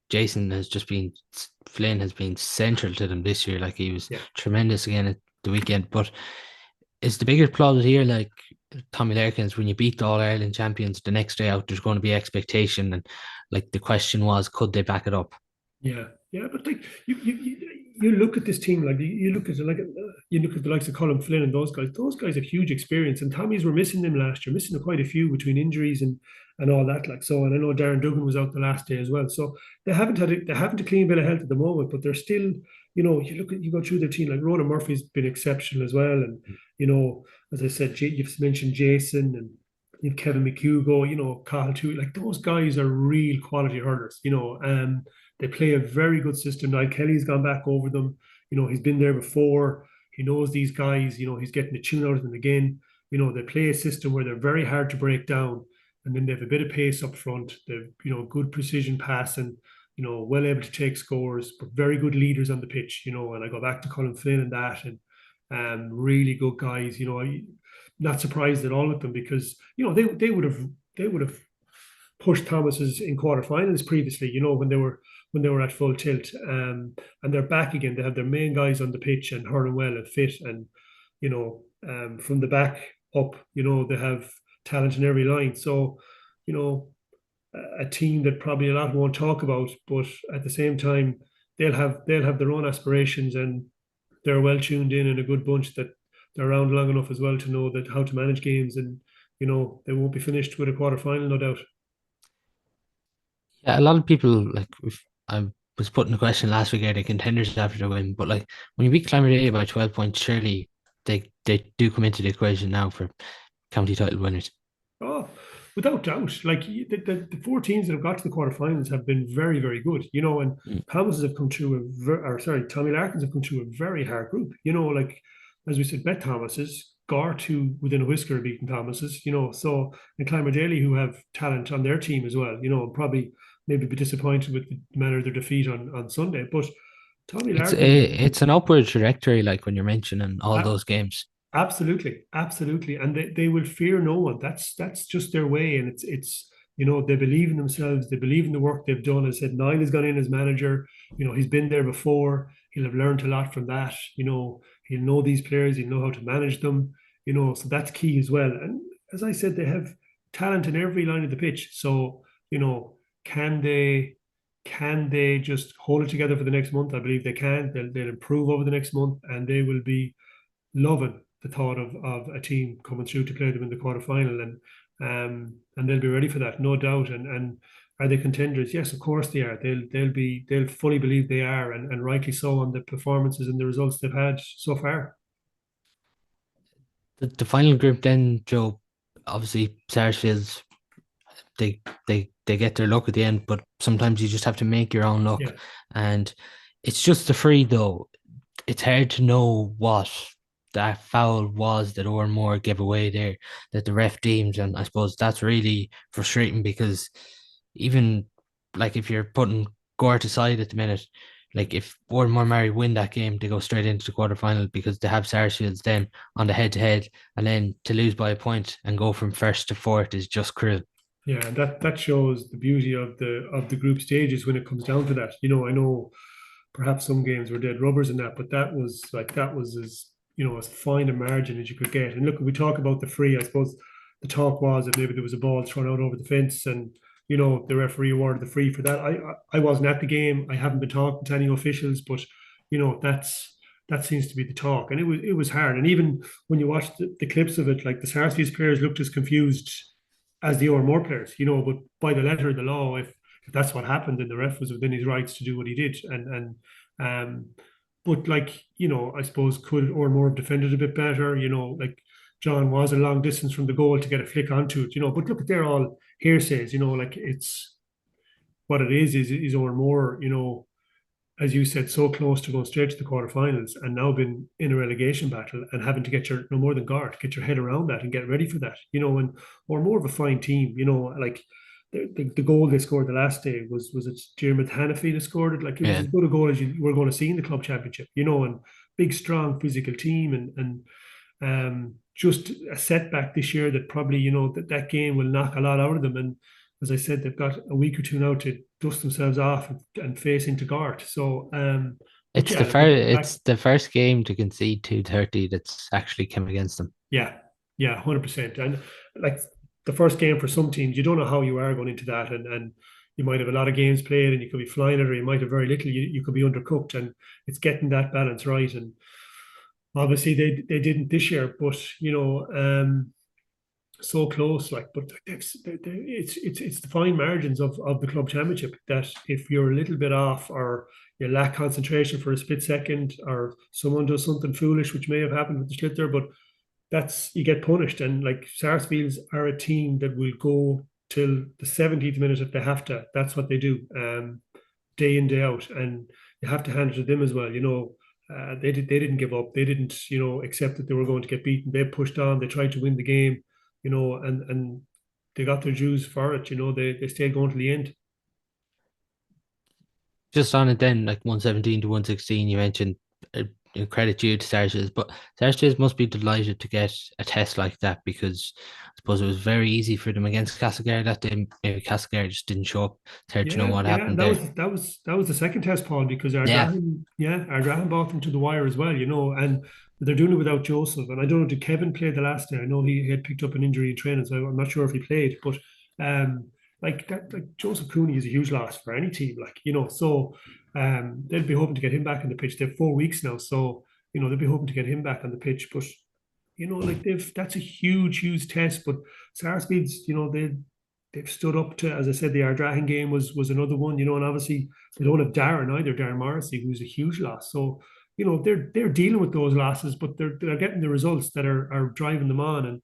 Flynn has been central to them this year. Like, he was Yeah. tremendous again at the weekend. But is the biggest plaudit here, like, Tommy Larkins, when you beat the All Ireland champions the next day out, there's going to be expectation, and like the question was, could they back it up? Yeah, yeah, but like you look at this team, like you look at it, like you look at the likes of Colin Flynn and those guys. Those guys have huge experience, and Tommy's were missing them last year, missing quite a few between injuries and all that. Like, so, and I know Darren Duggan was out the last day as well. So they haven't a clean bill of health at the moment, but they're still, you go through their team. Like Ronan Murphy's been exceptional as well, and as I said, you've mentioned Jason, and you've Kevin McHugo, Cahill too. Like, those guys are real quality hurlers. They play a very good system. Niall Kelly's gone back over them. He's been there before. He knows these guys. He's getting a tune out of them again. They play a system where they're very hard to break down, and then they have a bit of pace up front. They've good precision passing. Well able to take scores, but very good leaders on the pitch. And I go back to Colin Flynn and that, and really good guys. I'm not surprised at all with them, because they would have pushed Thomas's in quarterfinals previously. When they were at full tilt, and they're back again. They have their main guys on the pitch and hurling well and fit, and from the back up, they have talent in every line. So, a team that probably a lot won't talk about, but at the same time, they'll have their own aspirations, and they're well tuned in, and a good bunch that they're around long enough as well to know that how to manage games, and they won't be finished with a quarter final, no doubt. Yeah, a lot of people, like, if I was putting the question last week, are they contenders after the win? But like, when you beat Climate by 12 points, surely they do come into the equation now for county title winners. Oh, without doubt. Like, the four teams that have got to the quarterfinals have been very, very good. And Mm. Tommy Larkins have come through a very hard group. Like, as we said, Bet Thomas's, Gort, who within a whisker have beaten Thomas's. So, and Clonmerdale, who have talent on their team as well. And probably maybe be disappointed with the manner of their defeat on Sunday. But Tommy Larkins, It's an upward trajectory, like when you're mentioning all those games. absolutely, absolutely, and they will fear no one. That's just their way, and it's they believe in themselves. They believe in the work they've done. As I said, Niall has gone in as manager. He's been there before. he'll have learned a lot from that. He'll know these players, he'll know how to manage them. So that's key as well. And as I said, they have talent in every line of the pitch. So can they just hold it together for the next month? I believe they can. They'll improve over the next month, and they will be loving the thought of a team coming through to play them in the quarterfinal, and they'll be ready for that, no doubt. And are they contenders? Yes, of course they are. They'll fully believe they are, and rightly so on the performances and the results they've had so far. The final group then, Joe, obviously Sarsfields, they get their luck at the end, but sometimes you just have to make your own luck. Yeah. And it's just the free though. It's hard to know what that foul was that Oranmore gave away there, that the ref deemed. And I suppose that's really frustrating because even like if you're putting Gort aside at the minute, like if Oranmore-Maree win that game, they go straight into the quarterfinal because they have Sarsfields then on the head to head, and then to lose by a point and go from first to fourth is just cruel. Yeah, and that shows the beauty of the group stages when it comes down to that. I know perhaps some games were dead rubbers in that, but that was as fine a margin as you could get. And look, we talk about the free. I suppose the talk was that maybe there was a ball thrown out over the fence, and the referee awarded the free for that. I wasn't at the game. I haven't been talking to any officials, but that seems to be the talk, and it was hard. And even when you watch the clips of it, like the Sarsfields players looked as confused as the Oranmore players, but by the letter of the law, if that's what happened, then the ref was within his rights to do what he did. Um, but I suppose could Oranmore have defended a bit better? Like John was a long distance from the goal to get a flick onto it. But look, they're all hearsays. Like it's what it is Oranmore. As you said, so close to going straight to the quarterfinals, and now been in a relegation battle and having to get your no more than Gort, get your head around that and get ready for that. Or more of a fine team. Like the goal they scored the last day was it Jeremy Hannafy that scored it? Like it was Yeah, as good a goal as you were going to see in the club championship. And big, strong, physical team, and just a setback this year that probably that game will knock a lot out of them. And as I said, they've got a week or two now to dust themselves off and face into Gort. So, but it's the yeah, first it's the first game to concede 230 that's actually come against them. yeah, yeah, 100%. And like the first game for some teams, you don't know how you are going into that, and you might have a lot of games played, and you could be flying it, or you might have very little. You could be undercooked, and it's getting that balance right. And obviously, they didn't this year, but so close. But it's the fine margins of the club championship that if you're a little bit off or you lack concentration for a split second, or someone does something foolish, which may have happened with the slip there, but that's you get punished. And like Sarsfields are a team that will go till the 70th minute if they have to. That's what they do, day in day out, and you have to hand it to them as well. They didn't give up. They didn't accept that they were going to get beaten. They pushed on. They tried to win the game. And they got their dues for it. They stayed going to the end. Just on it then, like 117 to 116, you mentioned credit due to Sarsfields, but Sarsfields must be delighted to get a test like that because I suppose it was very easy for them against Castlegar that day. Maybe Castlegar just didn't show up. It's hard to know Yeah, what yeah, and happened that there. was the second test, Paul, because Yeah, Ardrahan brought them to the wire as well, and they're doing it without Joseph. And I don't know, did Kevin play the last day? I know he had picked up an injury in training, so I'm not sure if he played. But like that, like Joseph Cooney is a huge loss for any team, so they'll be hoping to get him back on the pitch. They've 4 weeks now, so they'll be hoping to get him back on the pitch. But like that's a huge, huge test. But Sarsfields, they've stood up to, as I said, the Ardrahan game was another one, and obviously they don't have Darren either, Darren Morrissey, who's a huge loss. So, they're dealing with those losses, but they're getting the results that are driving them on. And,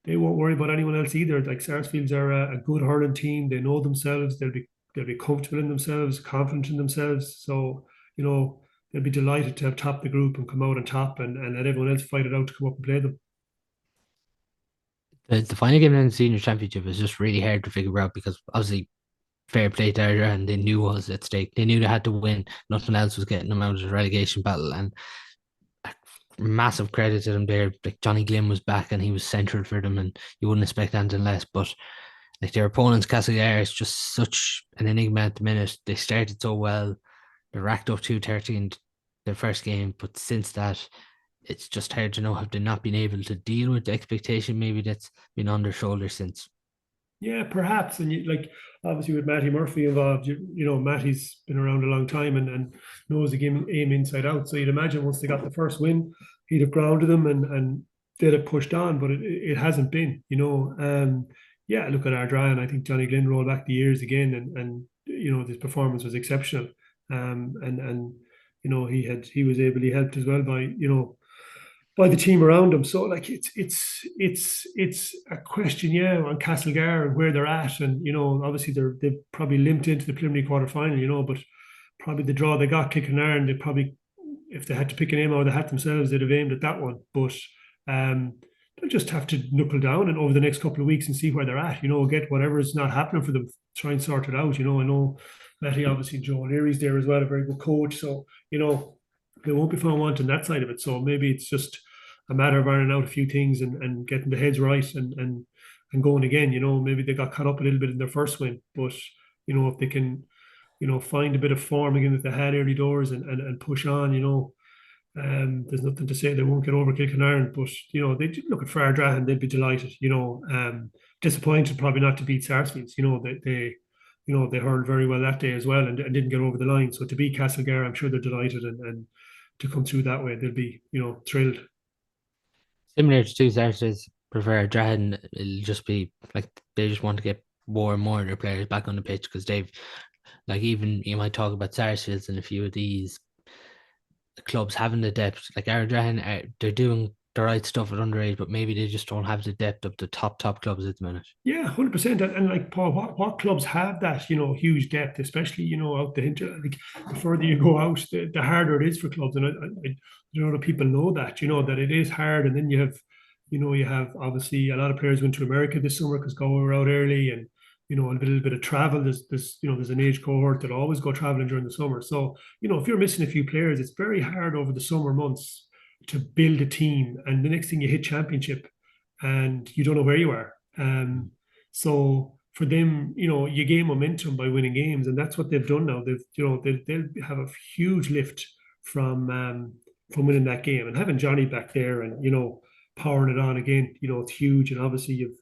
they won't worry about anyone else either. Like Sarsfields are a good hurling team. They know themselves. They'll be comfortable in themselves, confident in themselves. So, they'll be delighted to have topped the group and come out on top and let everyone else fight it out to come up and play them. the final game in the senior championship is just really hard to figure out because obviously fair play to Ardrahan and they knew what was at stake. They knew they had to win. Nothing else was getting them out of the relegation battle. And massive credit to them there. Like Johnny Glynn was back and he was central for them, and you wouldn't expect anything less. But like their opponents, Castlegar, is just such an enigma at the minute. They started so well. they racked up 230 in their first game, but since that, it's just hard to know, have they not been able to deal with the expectation maybe that's been on their shoulders since. Yeah, perhaps. And like obviously with Matty Murphy involved, Matty's been around a long time and knows the game aim inside out. So you'd imagine once they got the first win, he'd have grounded them and they'd have pushed on, but it hasn't been. Yeah, look at Ardrahan. I think Johnny Glynn rolled back the years again and his performance was exceptional. And he was ably helped as well by the team around him. So like it's a question, yeah, on Castlegar and where they're at, and obviously they've probably limped into the preliminary quarter final, but probably the draw they got Kilkenarn, they probably, if they had to pick an aim out of the hat themselves, they'd have aimed at that one. But they'll just have to knuckle down and over the next couple of weeks and see where they're at. Get whatever's not happening for them, try and sort it out. I know Matty, obviously Joe O'Leary's there as well, a very good coach. So they won't be found wanting that side of it. So maybe it's just a matter of ironing out a few things and getting the heads right and going again. Maybe they got caught up a little bit in their first win, but if they can, find a bit of form again that they had early doors and push on, there's nothing to say they won't get over Kilkenarn, but they look at Ardrahan, they'd be delighted. Disappointed probably not to beat Sarsfields. They hurled very well that day as well and didn't get over the line. So to beat Castlegar, I'm sure they're delighted and to come through that way, they'll be thrilled. Similar to two Saturdays, prefer Ardrahan. It'll just be like they just want to get more and more of their players back on the pitch because they've, like, even you might talk about Sarsfields and a few of these clubs having the depth. Like Ardrahan, they're doing the right stuff at underage, but maybe they just don't have the depth of the top clubs at the minute. Yeah, 100%. And like Paul, what clubs have that huge depth, especially out the hinter. Like the further you go out, the harder it is for clubs. And I that people know that that it is hard. And then you have obviously a lot of players went to America this summer because Galway were out early, and a little bit of travel. There's an age cohort that always go traveling during the summer. So if you're missing a few players, it's very hard over the summer months to build a team. And the next thing you hit championship, and you don't know where you are. So for them, you gain momentum by winning games, and that's what they've done now. They'll have a huge lift from winning that game and having Johnny back there and powering it on again. It's huge, and obviously you've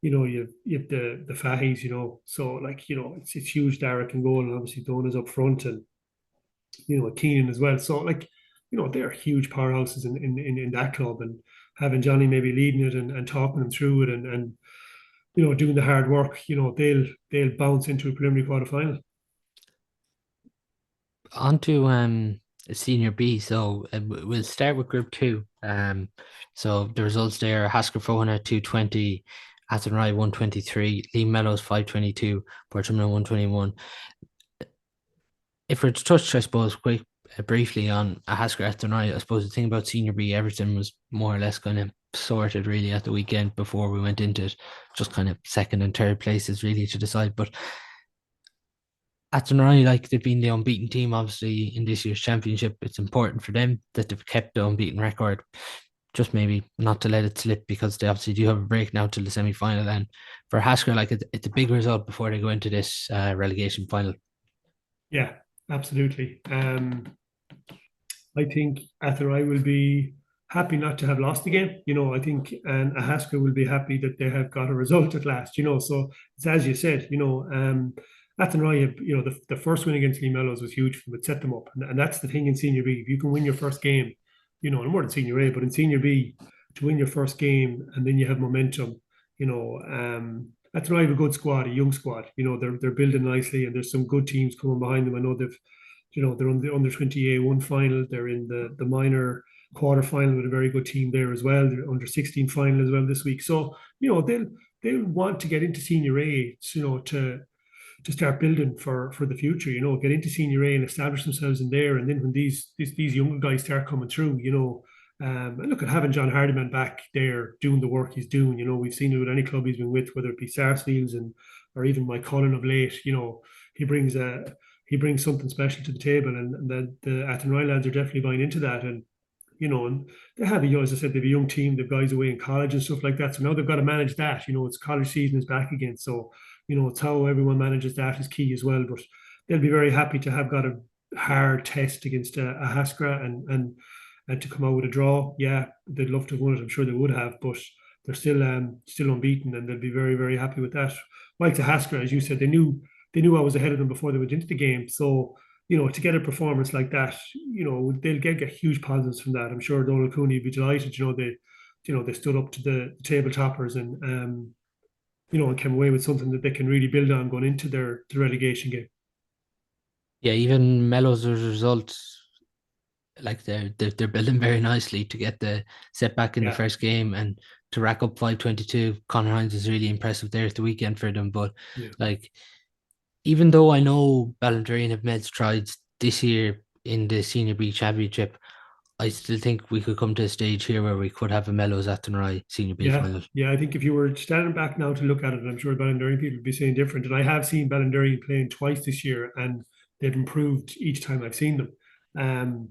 the Fahies, so like it's huge. Derek and goal, and obviously Dona's up front, and Keenan as well. So like they're huge powerhouses in that club, and having Johnny maybe leading it and talking them through it and doing the hard work, they'll bounce into a preliminary quarter final. On to Senior B. So we'll start with Group 2. So the results there: Haskell Fohana 220, Athenry 123, Lee Mellows 522, Portrummon 121. If we're to touch, I suppose, briefly on a Haskell Athenry, I suppose the thing about Senior B, everything was more or less kind of sorted really at the weekend before we went into it. Just kind of second and third places really to decide. But Athenry, like, they've been the unbeaten team obviously in this year's championship. It's important for them that they've kept the unbeaten record. Just maybe not to let it slip, because they obviously do have a break now till the semi-final. And for Haskell, like, it's a big result before they go into this relegation final. Yeah, absolutely. I think Athenry will be happy not to have lost the game. I think, and Haskell will be happy that they have got a result at last. So it's as you said. Athenry, the first win against Lee Mellows was huge for them. It set them up, and that's the thing in Senior B. If you can win your first game, and more than Senior A, but in Senior B, to win your first game and then you have momentum, Athenry have a good squad, a young squad. They're building nicely, and there's some good teams coming behind them. I know they're on the under 20 A1 final. They're in the minor quarter final with a very good team there as well. They're under 16 final as well this week. So they'll want to get into Senior A, to start building for the future. Get into Senior A and establish themselves in there. And then when these young guys start coming through, and look at having John Hardiman back there doing the work he's doing. We've seen it with any club he's been with, whether it be Sarsfields or even Mike Cullen of late. He brings something special to the table, and the Athenry lads are definitely buying into that. And and they have, as I said, they have a young team. They've guys away in college and stuff like that. So now they've got to manage that. It's college season is back again. So it's how everyone manages that is key as well. But they'll be very happy to have got hard test against a Haskra and to come out with a draw. Yeah, they'd love to have won it. I'm sure they would have, but they're still unbeaten, and they'll be very very happy with that. Like to Haskra, as you said, they knew I was ahead of them before they went into the game, so to get a performance like that, they'll get huge positives from that. I'm sure Donald Cooney would be delighted. They stood up to the table toppers and came away with something that they can really build on going into the relegation game. Yeah, even Mellows as a result, like they're building very nicely to get the setback in the Yeah, first game and to rack up 522. Conor Hines is really impressive there at the weekend for them. But yeah. like, even though I know Ballinderreen have made strides this year in the Senior B Championship, I still think we could come to a stage here where we could have a Mellows Athenry Senior B Yeah, final. yeah. I think if you were standing back now to look at it, I'm sure Ballinderry people would be saying different. And I have seen Ballinderry playing twice this year, and they've improved each time I've seen them. Um,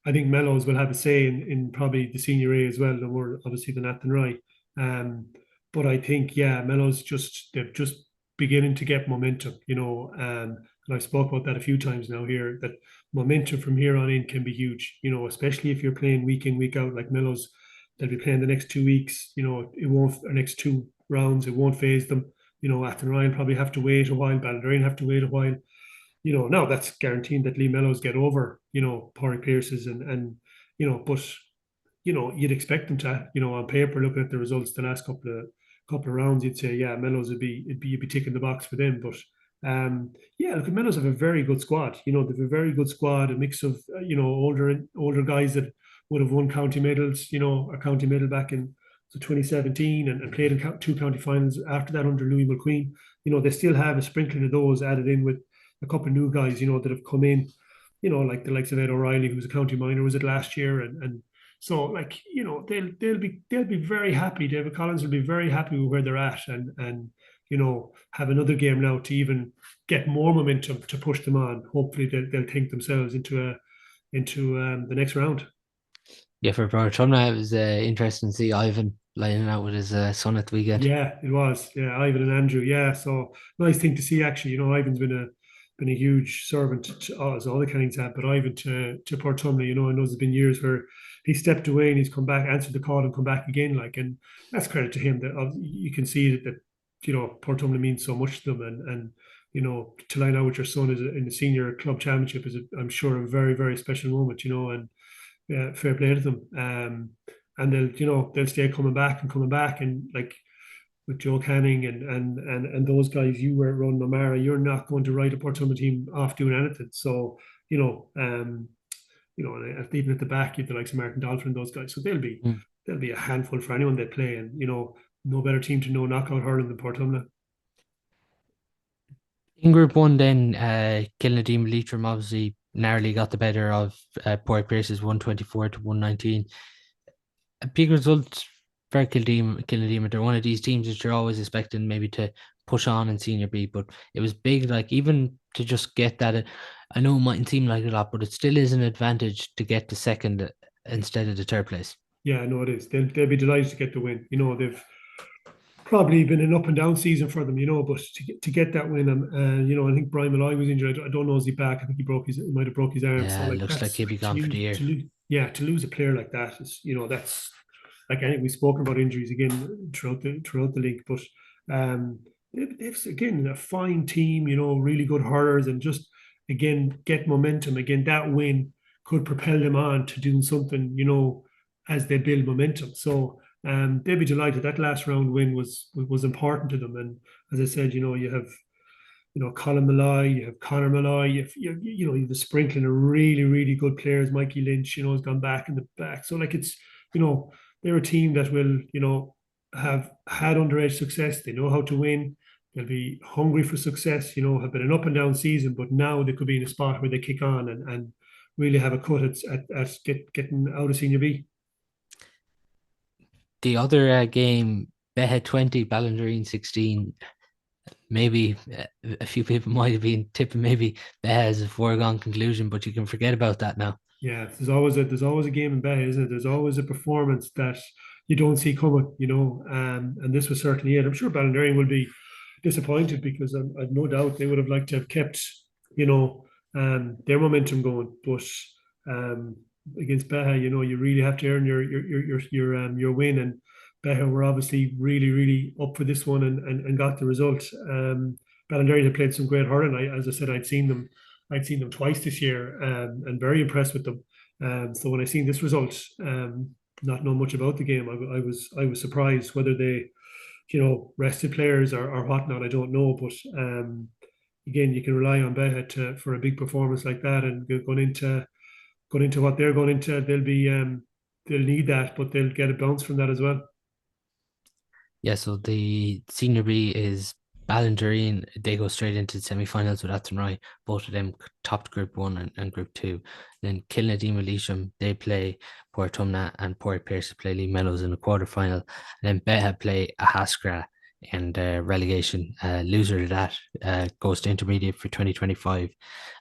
I think Mellows will have a say in probably the senior A as well, no more obviously than Athenry. Um, but I think Mellows they're just beginning to get momentum, and I've spoke about that a few times now here. That momentum from here on in can be huge, especially if you're playing week in week out like Mellows. They'll be playing the next 2 weeks. It won't, or next two rounds, it won't phase them. Athenry will probably have to wait a while. Ballinderreen have to wait a while. Now that's guaranteeing that Lee Mellows get over, Pádraig Pearce's but you'd expect them to, on paper, looking at the results the last couple of rounds, you'd say, yeah, Mellows you'd be ticking the box for them. But look, Mellows have a very good squad. They've a very good squad, a mix of older guys that would have won county medals, a county medal back in 2017 and played in two county finals after that under Louis McQueen. They still have a sprinkling of those added in with a couple of new guys, that have come in, like the likes of Ed O'Reilly, who was a county minor, was it last year, and so like they'll be very happy. David Collins will be very happy with where they're at, and have another game now to even get more momentum to push them on. Hopefully they'll think themselves into the next round. Yeah, for Turloughmore, it was interesting to see Ivan lining out with his son at the weekend. Yeah, it was. Yeah, Ivan and Andrew. Yeah, so nice thing to see. Actually, Ivan's been a huge servant to us, all the Kennings have, but Ivan to Portumna. I know there's been years where he stepped away and he's come back, answered the call, and come back again. And that's credit to him. That you can see that Portumna means so much to them, and to line out with your son in the senior club championship is, I'm sure, a very very special moment. And fair play to them. And they'll stay coming back, and like with Joe Canning and those guys, you were running O'Mara, you're not going to write a Portumna team off doing anything. So and even at the back, you have the likes of Martin Dolphin and those guys. So Mm. they'll be a handful for anyone they play, and no better team to know knockout hurling than Portumna. In Group 1 then, Kilnadeem Leitrim obviously narrowly got the better of Port Pierce's 124 to 119. A big result for Kilnadeem. They're one of these teams that you're always expecting maybe to push on in Senior B, but it was big, like even to just get that. I know it mightn't seem like a lot, but it still is an advantage to get to second instead of the third place. Yeah, no, it is. They'll be delighted to get the win. They've probably been an up and down season for them, but to get that win, I think Brian Malloy was injured. I don't know, is he back? I think he might have broke his arm. So Yeah, it like looks like that's he'll be like to gone for the lose year. to lose yeah, to lose a player like that is, that's like, I think we've spoken about injuries again throughout the league, but it's again a fine team, really good hurlers, and just again get momentum. Again, that win could propel them on to doing something, as they build momentum. So they'll be delighted. That last round win was important to them. And as I said, you have Colin Malloy, you have Conor Malloy, you have the sprinkling of really really good players. Mikey Lynch, has gone back in the back. So like it's they're a team that will have had underage success. They know how to win. They'll be hungry for success. Have been an up and down season, but now they could be in a spot where they kick on and really have a cut at getting out of Senior B. The other game, Behead 20, Ballinderreen 16. Maybe a few people might have been tipping maybe Behead as a foregone conclusion, but you can forget about that now. Yeah, there's always a game in Bay, isn't it? There's always a performance that you don't see coming, and this was certainly it. I'm sure Ballinderreen will be disappointed because I've no doubt they would have liked to have kept, their momentum going. But um, against Beha, you really have to earn your win, and Beha were obviously really up for this one and got the result. Ballinderry had played some great hurling. As I said, I'd seen them twice this year, and very impressed with them. So when I seen this result, not knowing much about the game, I was surprised whether they, rested players or whatnot. I don't know, but again, you can rely on Beha for a big performance like that, and going into what they're going into, they'll need that, but they'll get a bounce from that as well. Yeah, so the senior B is Ballinderry, and they go straight into the semi-finals with Athenry. Both of them topped Group 1 and Group 2. Then Kilnadine Lewisham, they play Port Tumna, and Port Pierce play Lee Mellows in the quarter-final. And then Beha play a Haskra in the relegation. Loser of that goes to intermediate for 2025,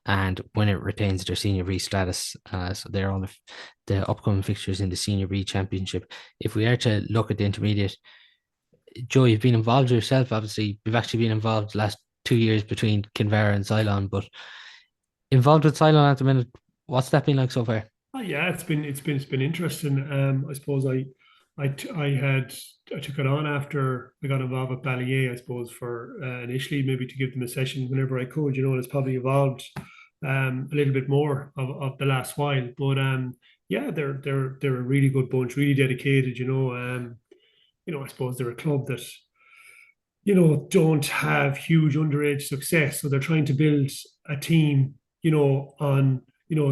and winner retains their senior B status. So they're all the upcoming fixtures in the senior B championship. If we are to look at the intermediate, Joe, you've been involved yourself. Obviously, you've actually been involved the last 2 years between Kinvara and Sylane, but involved with Sylane at the minute. What's that been like so far? Oh, yeah, it's been interesting. I suppose I took it on after I got involved with Ballier, I suppose, for initially maybe to give them a session whenever I could, and it's probably evolved a little bit more of the last while. But yeah, they're a really good bunch, really dedicated. I suppose they're a club that don't have huge underage success. So they're trying to build a team, on,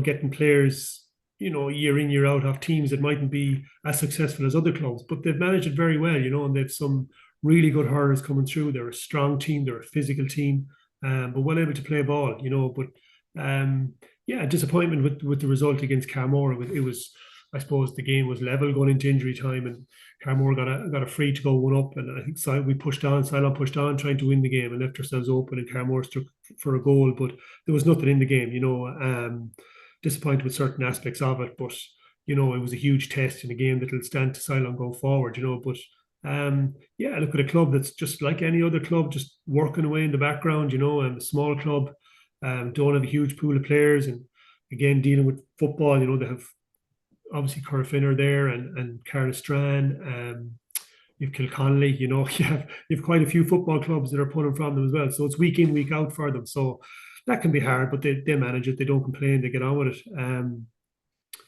getting players, year in, year out of teams that mightn't be as successful as other clubs, but they've managed it very well, and they've some really good hurlers coming through. They're a strong team, they're a physical team, but well able to play ball, but yeah, disappointment with the result against Carnmore. It was, I suppose, the game was level going into injury time, and Carnmore got a free to go one up, and I think we pushed on. Sylane pushed on, trying to win the game, and left ourselves open. And Carnmore struck for a goal, but there was nothing in the game. Disappointed with certain aspects of it, but it was a huge test in a game that will stand to Sylane going forward. But yeah, look at a club that's just like any other club, just working away in the background. And a small club, don't have a huge pool of players, and again dealing with football. They have obviously Corfinner there and Carnstrand. You've Kilconnelly, you have quite a few football clubs that are pulling from them as well. So it's week in, week out for them. So that can be hard, but they manage it. They don't complain. They get on with it.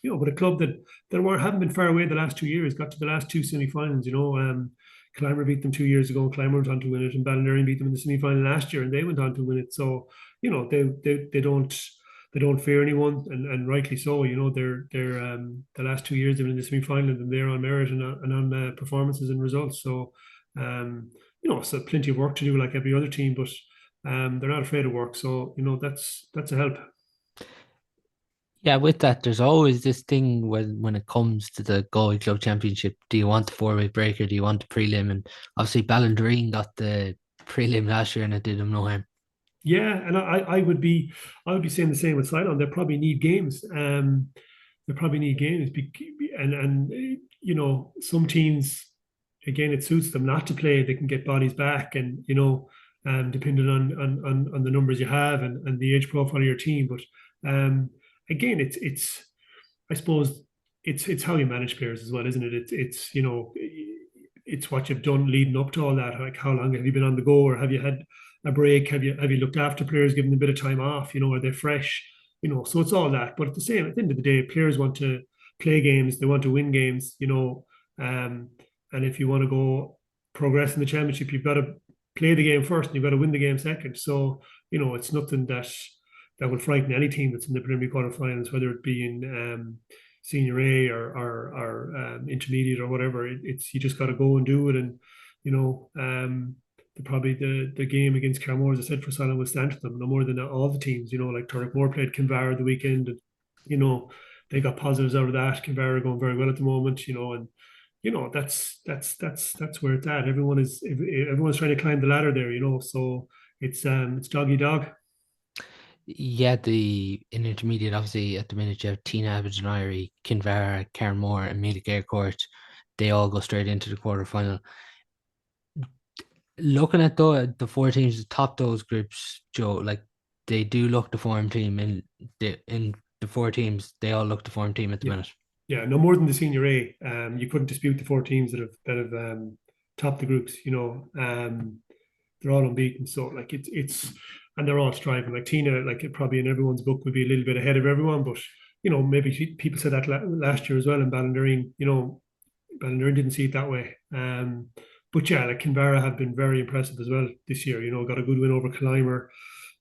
But a club that haven't been far away the last 2 years, got to the last two semi-finals. Clarinbridge beat them 2 years ago. Clarinbridge went on to win it, and Ballinderry beat them in the semi-final last year, and they went on to win it. So they don't fear anyone, and rightly so. They're the last 2 years they've been in the semi-final, and they're on merit and on performances and results. So so plenty of work to do like every other team, but they're not afraid of work. So that's a help. Yeah, with that, there's always this thing when it comes to the Galway Club Championship. Do you want the four-way breaker? Do you want the prelim? And obviously, Ballindereen got the prelim last year, and it did them no harm. Yeah, and I would be saying the same with Sylane. They probably need games. They probably need games, and some teams, again, it suits them not to play. They can get bodies back, and depending on the numbers you have and the age profile of your team. But again, it's I suppose it's how you manage players as well, isn't it? It's what you've done leading up to all that. Like, how long have you been on the go, or have you had a break? Have you looked after players, given them a bit of time off? Are they fresh? So it's all that. But at the end of the day, players want to play games. They want to win games. And if you want to go progress in the championship, you've got to play the game first, and you've got to win the game second. So it's nothing that will frighten any team that's in the preliminary quarterfinals, whether it be in senior A or intermediate or whatever. It's you just got to go and do it, and probably the game against Carnmore, as I said, for Sylane will stand to them no more than all the teams. Like Turloughmore played Kinvara the weekend, and they got positives out of that. Kinvara are going very well at the moment, and that's where it's at. Everyone's trying to climb the ladder there, so it's dog eat dog. Yeah, the in intermediate, obviously, at the minute, you have Tina Aberdeen, Kinvara, Carnmore, and Mullagh Gort. They all go straight into the quarterfinal. Looking at the four teams that top those groups, Joe, like they do look the form team in the four teams. They all look the form team at the Yeah, minute. yeah, no more than the senior A. You couldn't dispute the four teams that have topped the groups. They're all unbeaten. So like it's and they're all striving. Like Tina, like it probably in everyone's book would be a little bit ahead of everyone, but maybe people said that last year as well in Ballindereen. Ballindereen didn't see it that way. But yeah, like Kinvara have been very impressive as well this year. Got a good win over Clarinbridge,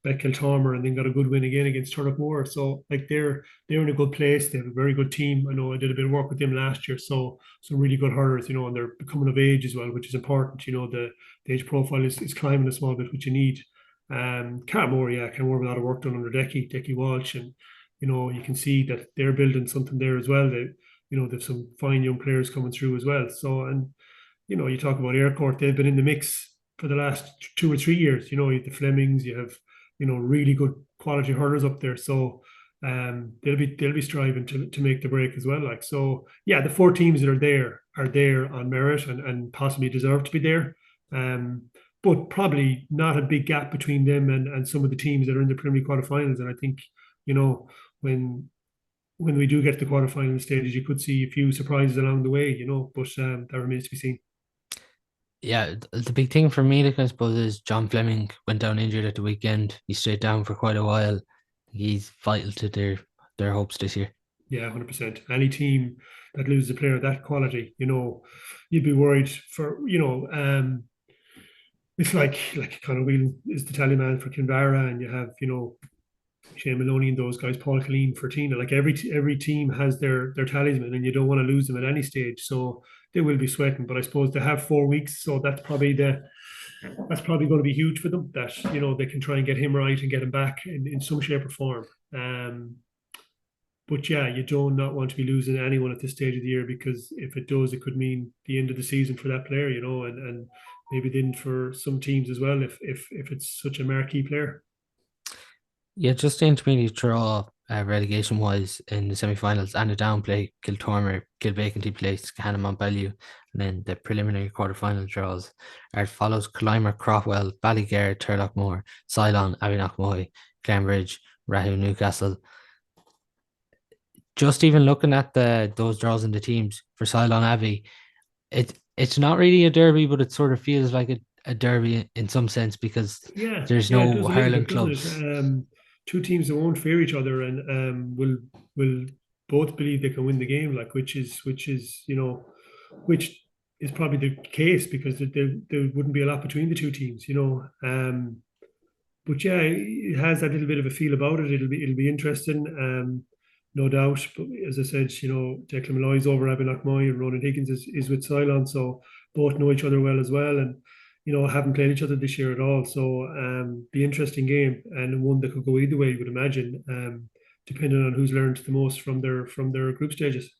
Kiltormer, and then got a good win again against Turloughmore. So like they're in a good place. They have a very good team. I know I did a bit of work with them last year, so some really good hurlers, and they're becoming of age as well, which is important. The age profile is climbing a small bit, which you need. Carnmore with a lot of work done under Decky Walsh, and you can see that they're building something there as well. They've some fine young players coming through as well. So, and you talk about Aircourt, they've been in the mix for the last 2 or 3 years. You have the Flemings, you have really good quality hurlers up there. So they'll be striving to make the break as well. Like, so yeah, the four teams that are there on merit and possibly deserve to be there. But probably not a big gap between them and some of the teams that are in the Premier League quarterfinals. And I think, when we do get to the quarterfinal stages, you could see a few surprises along the way, but that remains to be seen. Yeah, the big thing for me, like, I suppose, is John Fleming went down injured at the weekend. He stayed down for quite a while. He's vital to their hopes this year. Yeah, 100%. Any team that loses a player of that quality, you'd be worried for, it's like kind of Whelan is the tally for Kinvara, and you have, Shane Maloney and those guys, Paul Killeen for Tina. Like every team has their talisman, and you don't want to lose them at any stage. So they will be sweating. But I suppose they have 4 weeks, so that's probably going to be huge for them. That they can try and get him right and get him back in some shape or form. But yeah, you do not want to be losing anyone at this stage of the year, because if it does, it could mean the end of the season for that player, and maybe then for some teams as well if it's such a marquee player. Yeah, just the intermediate draw, relegation wise, in the semi-finals, Down play Kiltormer, Kilvacanty plays Hannah Montbellew, and then the preliminary quarter-final draws are follows Clymer, Crofwell, Ballygare, Turloughmore, Sylane, Abbeynockmoy, Clarinbridge, Rahu, Newcastle. Just even looking at those draws in the teams for Sylane Abbey, it's not really a derby, but it sort of feels like a derby in some sense, because Yeah, there's yeah, it no does a little hurling bit, doesn't clubs. it? Two teams that won't fear each other and will both believe they can win the game, like which is probably the case, because there wouldn't be a lot between the two teams. But yeah, it has that little bit of a feel about it. It'll be interesting, no doubt. But as I said, Declan Malloy's over Abbeynockmoy, and Ronan Higgins is with Cylon, so both know each other well as well, and haven't played each other this year at all. So be interesting game, and one that could go either way, you would imagine, depending on who's learned the most from their group stages.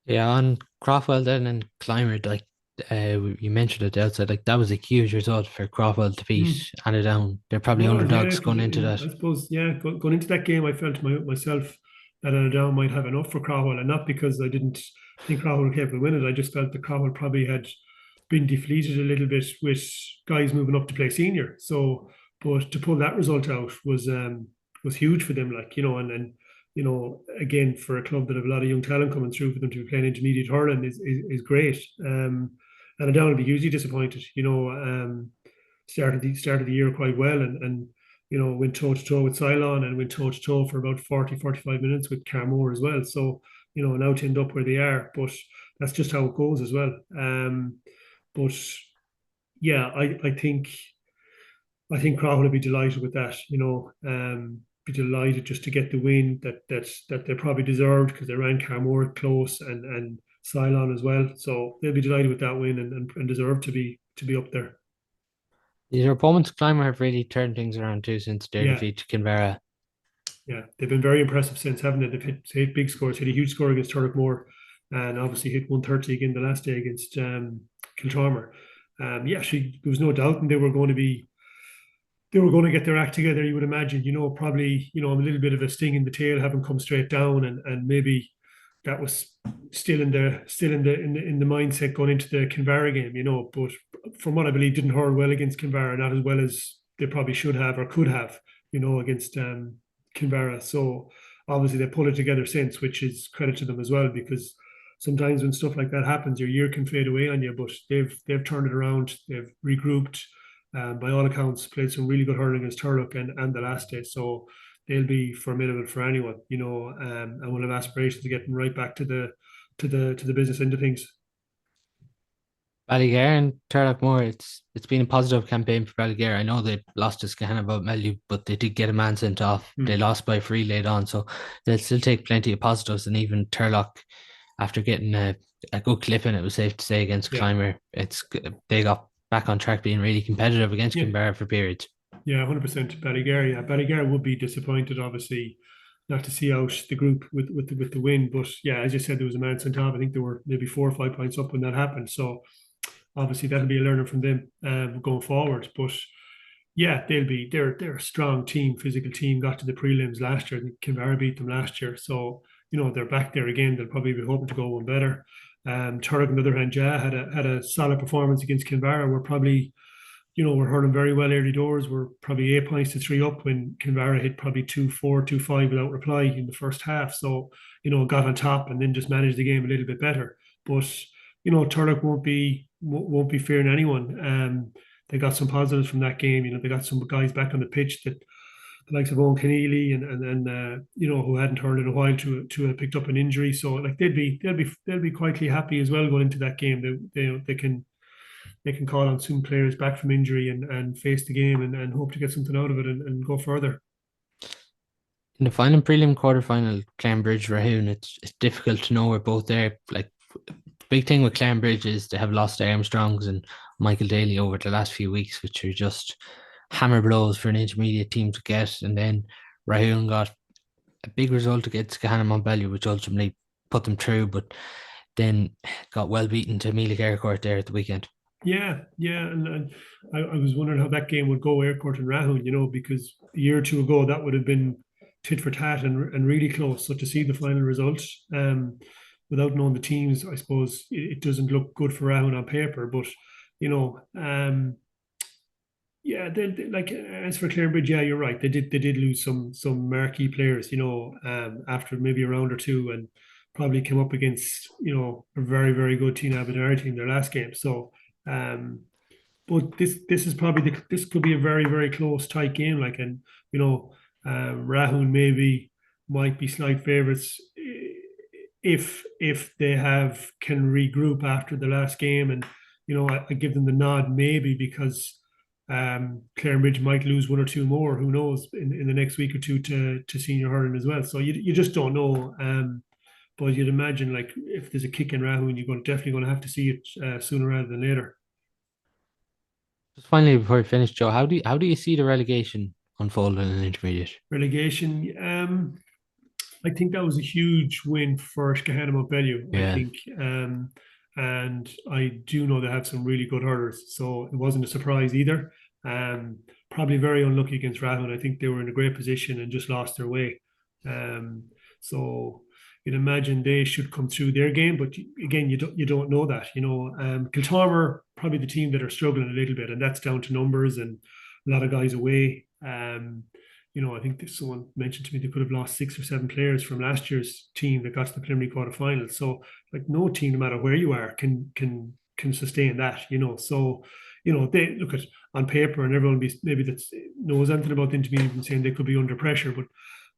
Yeah, on Crofwell then and Clymer, like you mentioned at the outset, like that was a huge result for Crofwell to Mm. beat Down. They're probably Was, yeah, underdogs because going into that. I suppose, yeah, going into that game, I felt myself that Down might have enough for Crowell, and not because I didn't think Crowell were capable of winning. I just felt that Crowell probably had been deflated a little bit with guys moving up to play senior. So, but to pull that result out was huge for them. Like, and again, for a club that have a lot of young talent coming through, for them to be playing intermediate hurling is great. And Down will be hugely disappointed. Started the year quite well, and went toe to toe with Cylon, and went toe to toe for about 40-45 minutes with Carnmore as well. So now to end up where they are, but that's just how it goes as well. But yeah, I think Crowell will be delighted with that. Be delighted just to get the win that they probably deserved, because they ran Carnmore close, and Cylon as well. So they'll be delighted with that win, and deserve to be up there. Their opponents, Clymer, have really turned things around too since their Yeah, defeat to Kinvara. yeah, they've been very impressive since, haven't they? They've hit big scores, hit a huge score against Turloughmore, and obviously hit 130 again the last day against Kiltormer. Yeah, there was no doubt, and they were going to get their act together. You would imagine, probably, a little bit of a sting in the tail, having come straight down, and maybe that was still in the mindset going into the Kinvara game. But from what I believe, didn't hurl well against Kinvara, not as well as they probably should have or could have. against Kinvara. So obviously they pulled it together since, which is credit to them as well, because sometimes when stuff like that happens, your year can fade away on you. But they've turned it around. They've regrouped. By all accounts, played some really good hurling against Turlough and the last day. So they'll be formidable for anyone, and will have aspirations of getting right back to the business end of things. Ballygar and Turloughmore, it's been a positive campaign for Ballygar. I know they lost to Scahanna about Mellows, but they did get a man sent off. They lost by 3 late on, so they'll still take plenty of positives. And even Turlough, after getting a good clipping, it was safe to say, against Yeah, Climber, they got back on track, being really competitive against yeah, Kinvara for periods. yeah, 100%. Ballygar, yeah, Ballygar would be disappointed, obviously, not to see out the group with the win. But yeah, as you said, there was a man sent off. I think there were maybe 4 or 5 points up when that happened. So obviously that'll be a learning from them going forward. But yeah, they're a strong team, physical team. Got to the prelims last year. I think Kinvara beat them last year, so they're back there again. They'll probably be hoping to go one better. Turlough, on the other hand, yeah, had a solid performance against Kinvara. We're probably we're hurling very well early doors. We're probably 8 points to 3 up when Kinvara hit probably 2-4, 2-5 without reply in the first half. So, got on top and then just managed the game a little bit better. But, Turlough won't be fearing anyone. They got some positives from that game. They got some guys back on the pitch, that the likes of Owen Keneally and who hadn't hurled in a while to have picked up an injury. So like they'll be quietly happy as well going into that game. They can call on some players back from injury and face the game and hope to get something out of it and go further. In the final prelim quarterfinal, Clarinbridge Rahoon, it's difficult to know where both they're like. Big thing with Clarinbridge is they have lost Armstrongs and Michael Daly over the last few weeks, which are just hammer blows for an intermediate team to get. And then Rahoon got a big result against Scahanna Montbellew, which ultimately put them through, but then got well beaten to Mealy Court there at the weekend. Yeah, yeah, and I was wondering how that game would go, Aircourt and Rahoon, because a year or two ago that would have been tit for tat and really close. So to see the final result, without knowing the teams, I suppose it doesn't look good for Rahoon on paper. But you know, yeah, like as for Clarenbridge, yeah, you're right. They did lose some marquee players, after maybe a round or two, and probably came up against a very very good team, Aberdeen team, their last game. So, but this is probably this could be a very very close tight game. Like, and Rahoon maybe might be slight favourites if they can regroup after the last game, and I give them the nod maybe because Clarenbridge might lose one or two more. Who knows in the next week or two to senior hurling as well. So you just don't know. But you'd imagine, like, if there's a kick in Rahoon, definitely going to have to see it sooner rather than later. Just finally, before we finish, Joe, how do you see the relegation unfolding in an intermediate? Relegation. I think that was a huge win for Scahanna Montbellew. I Yeah. think, and I do know they have some really good hurlers, so it wasn't a surprise either. Probably very unlucky against Rahon. I think they were in a great position and just lost their way. So you'd imagine they should come through their game, but again, you don't know that. Kiltormer probably the team that are struggling a little bit, and that's down to numbers and a lot of guys away. I think someone mentioned to me they could have lost 6 or 7 players from last year's team that got to the preliminary quarterfinals. So, like, no team, no matter where you are, can sustain that. So they look at on paper, and everyone maybe that knows anything about the intermediate and saying they could be under pressure. But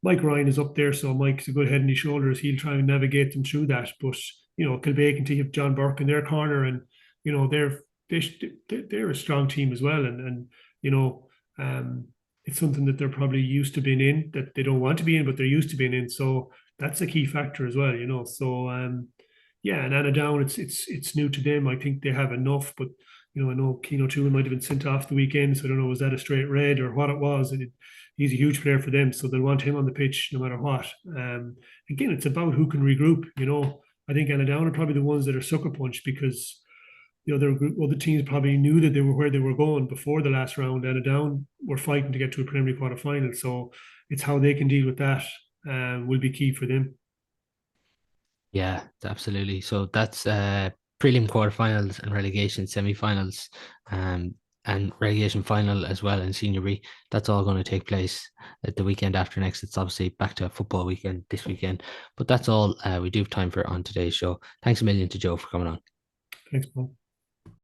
Mike Ryan is up there, so Mike's a good head on his shoulders. He'll try and navigate them through that. But Kilbake and have John Burke in their corner, and they're a strong team as well, and it's something that they're probably used to being in, that they don't want to be in, but they're used to being in. So that's a key factor as well. So yeah, and Annadown, it's new to them. I think they have enough, but I know Keno too might have been sent off the weekend, so I don't know, was that a straight red or what it was? And he's a huge player for them, so they'll want him on the pitch no matter what. Again, it's about who can regroup. I think Annadown are probably the ones that are sucker punched because the teams probably knew that they were where they were going before the last round, and down were fighting to get to a preliminary quarterfinal. So it's how they can deal with that will be key for them. Yeah, absolutely. So that's prelim quarterfinals and relegation semi-finals. and relegation final as well in Senior B. That's all going to take place at the weekend after next. It's obviously back to a football weekend this weekend, but that's all we do have time for on today's show. Thanks a million to Joe for coming on. Thanks, Paul.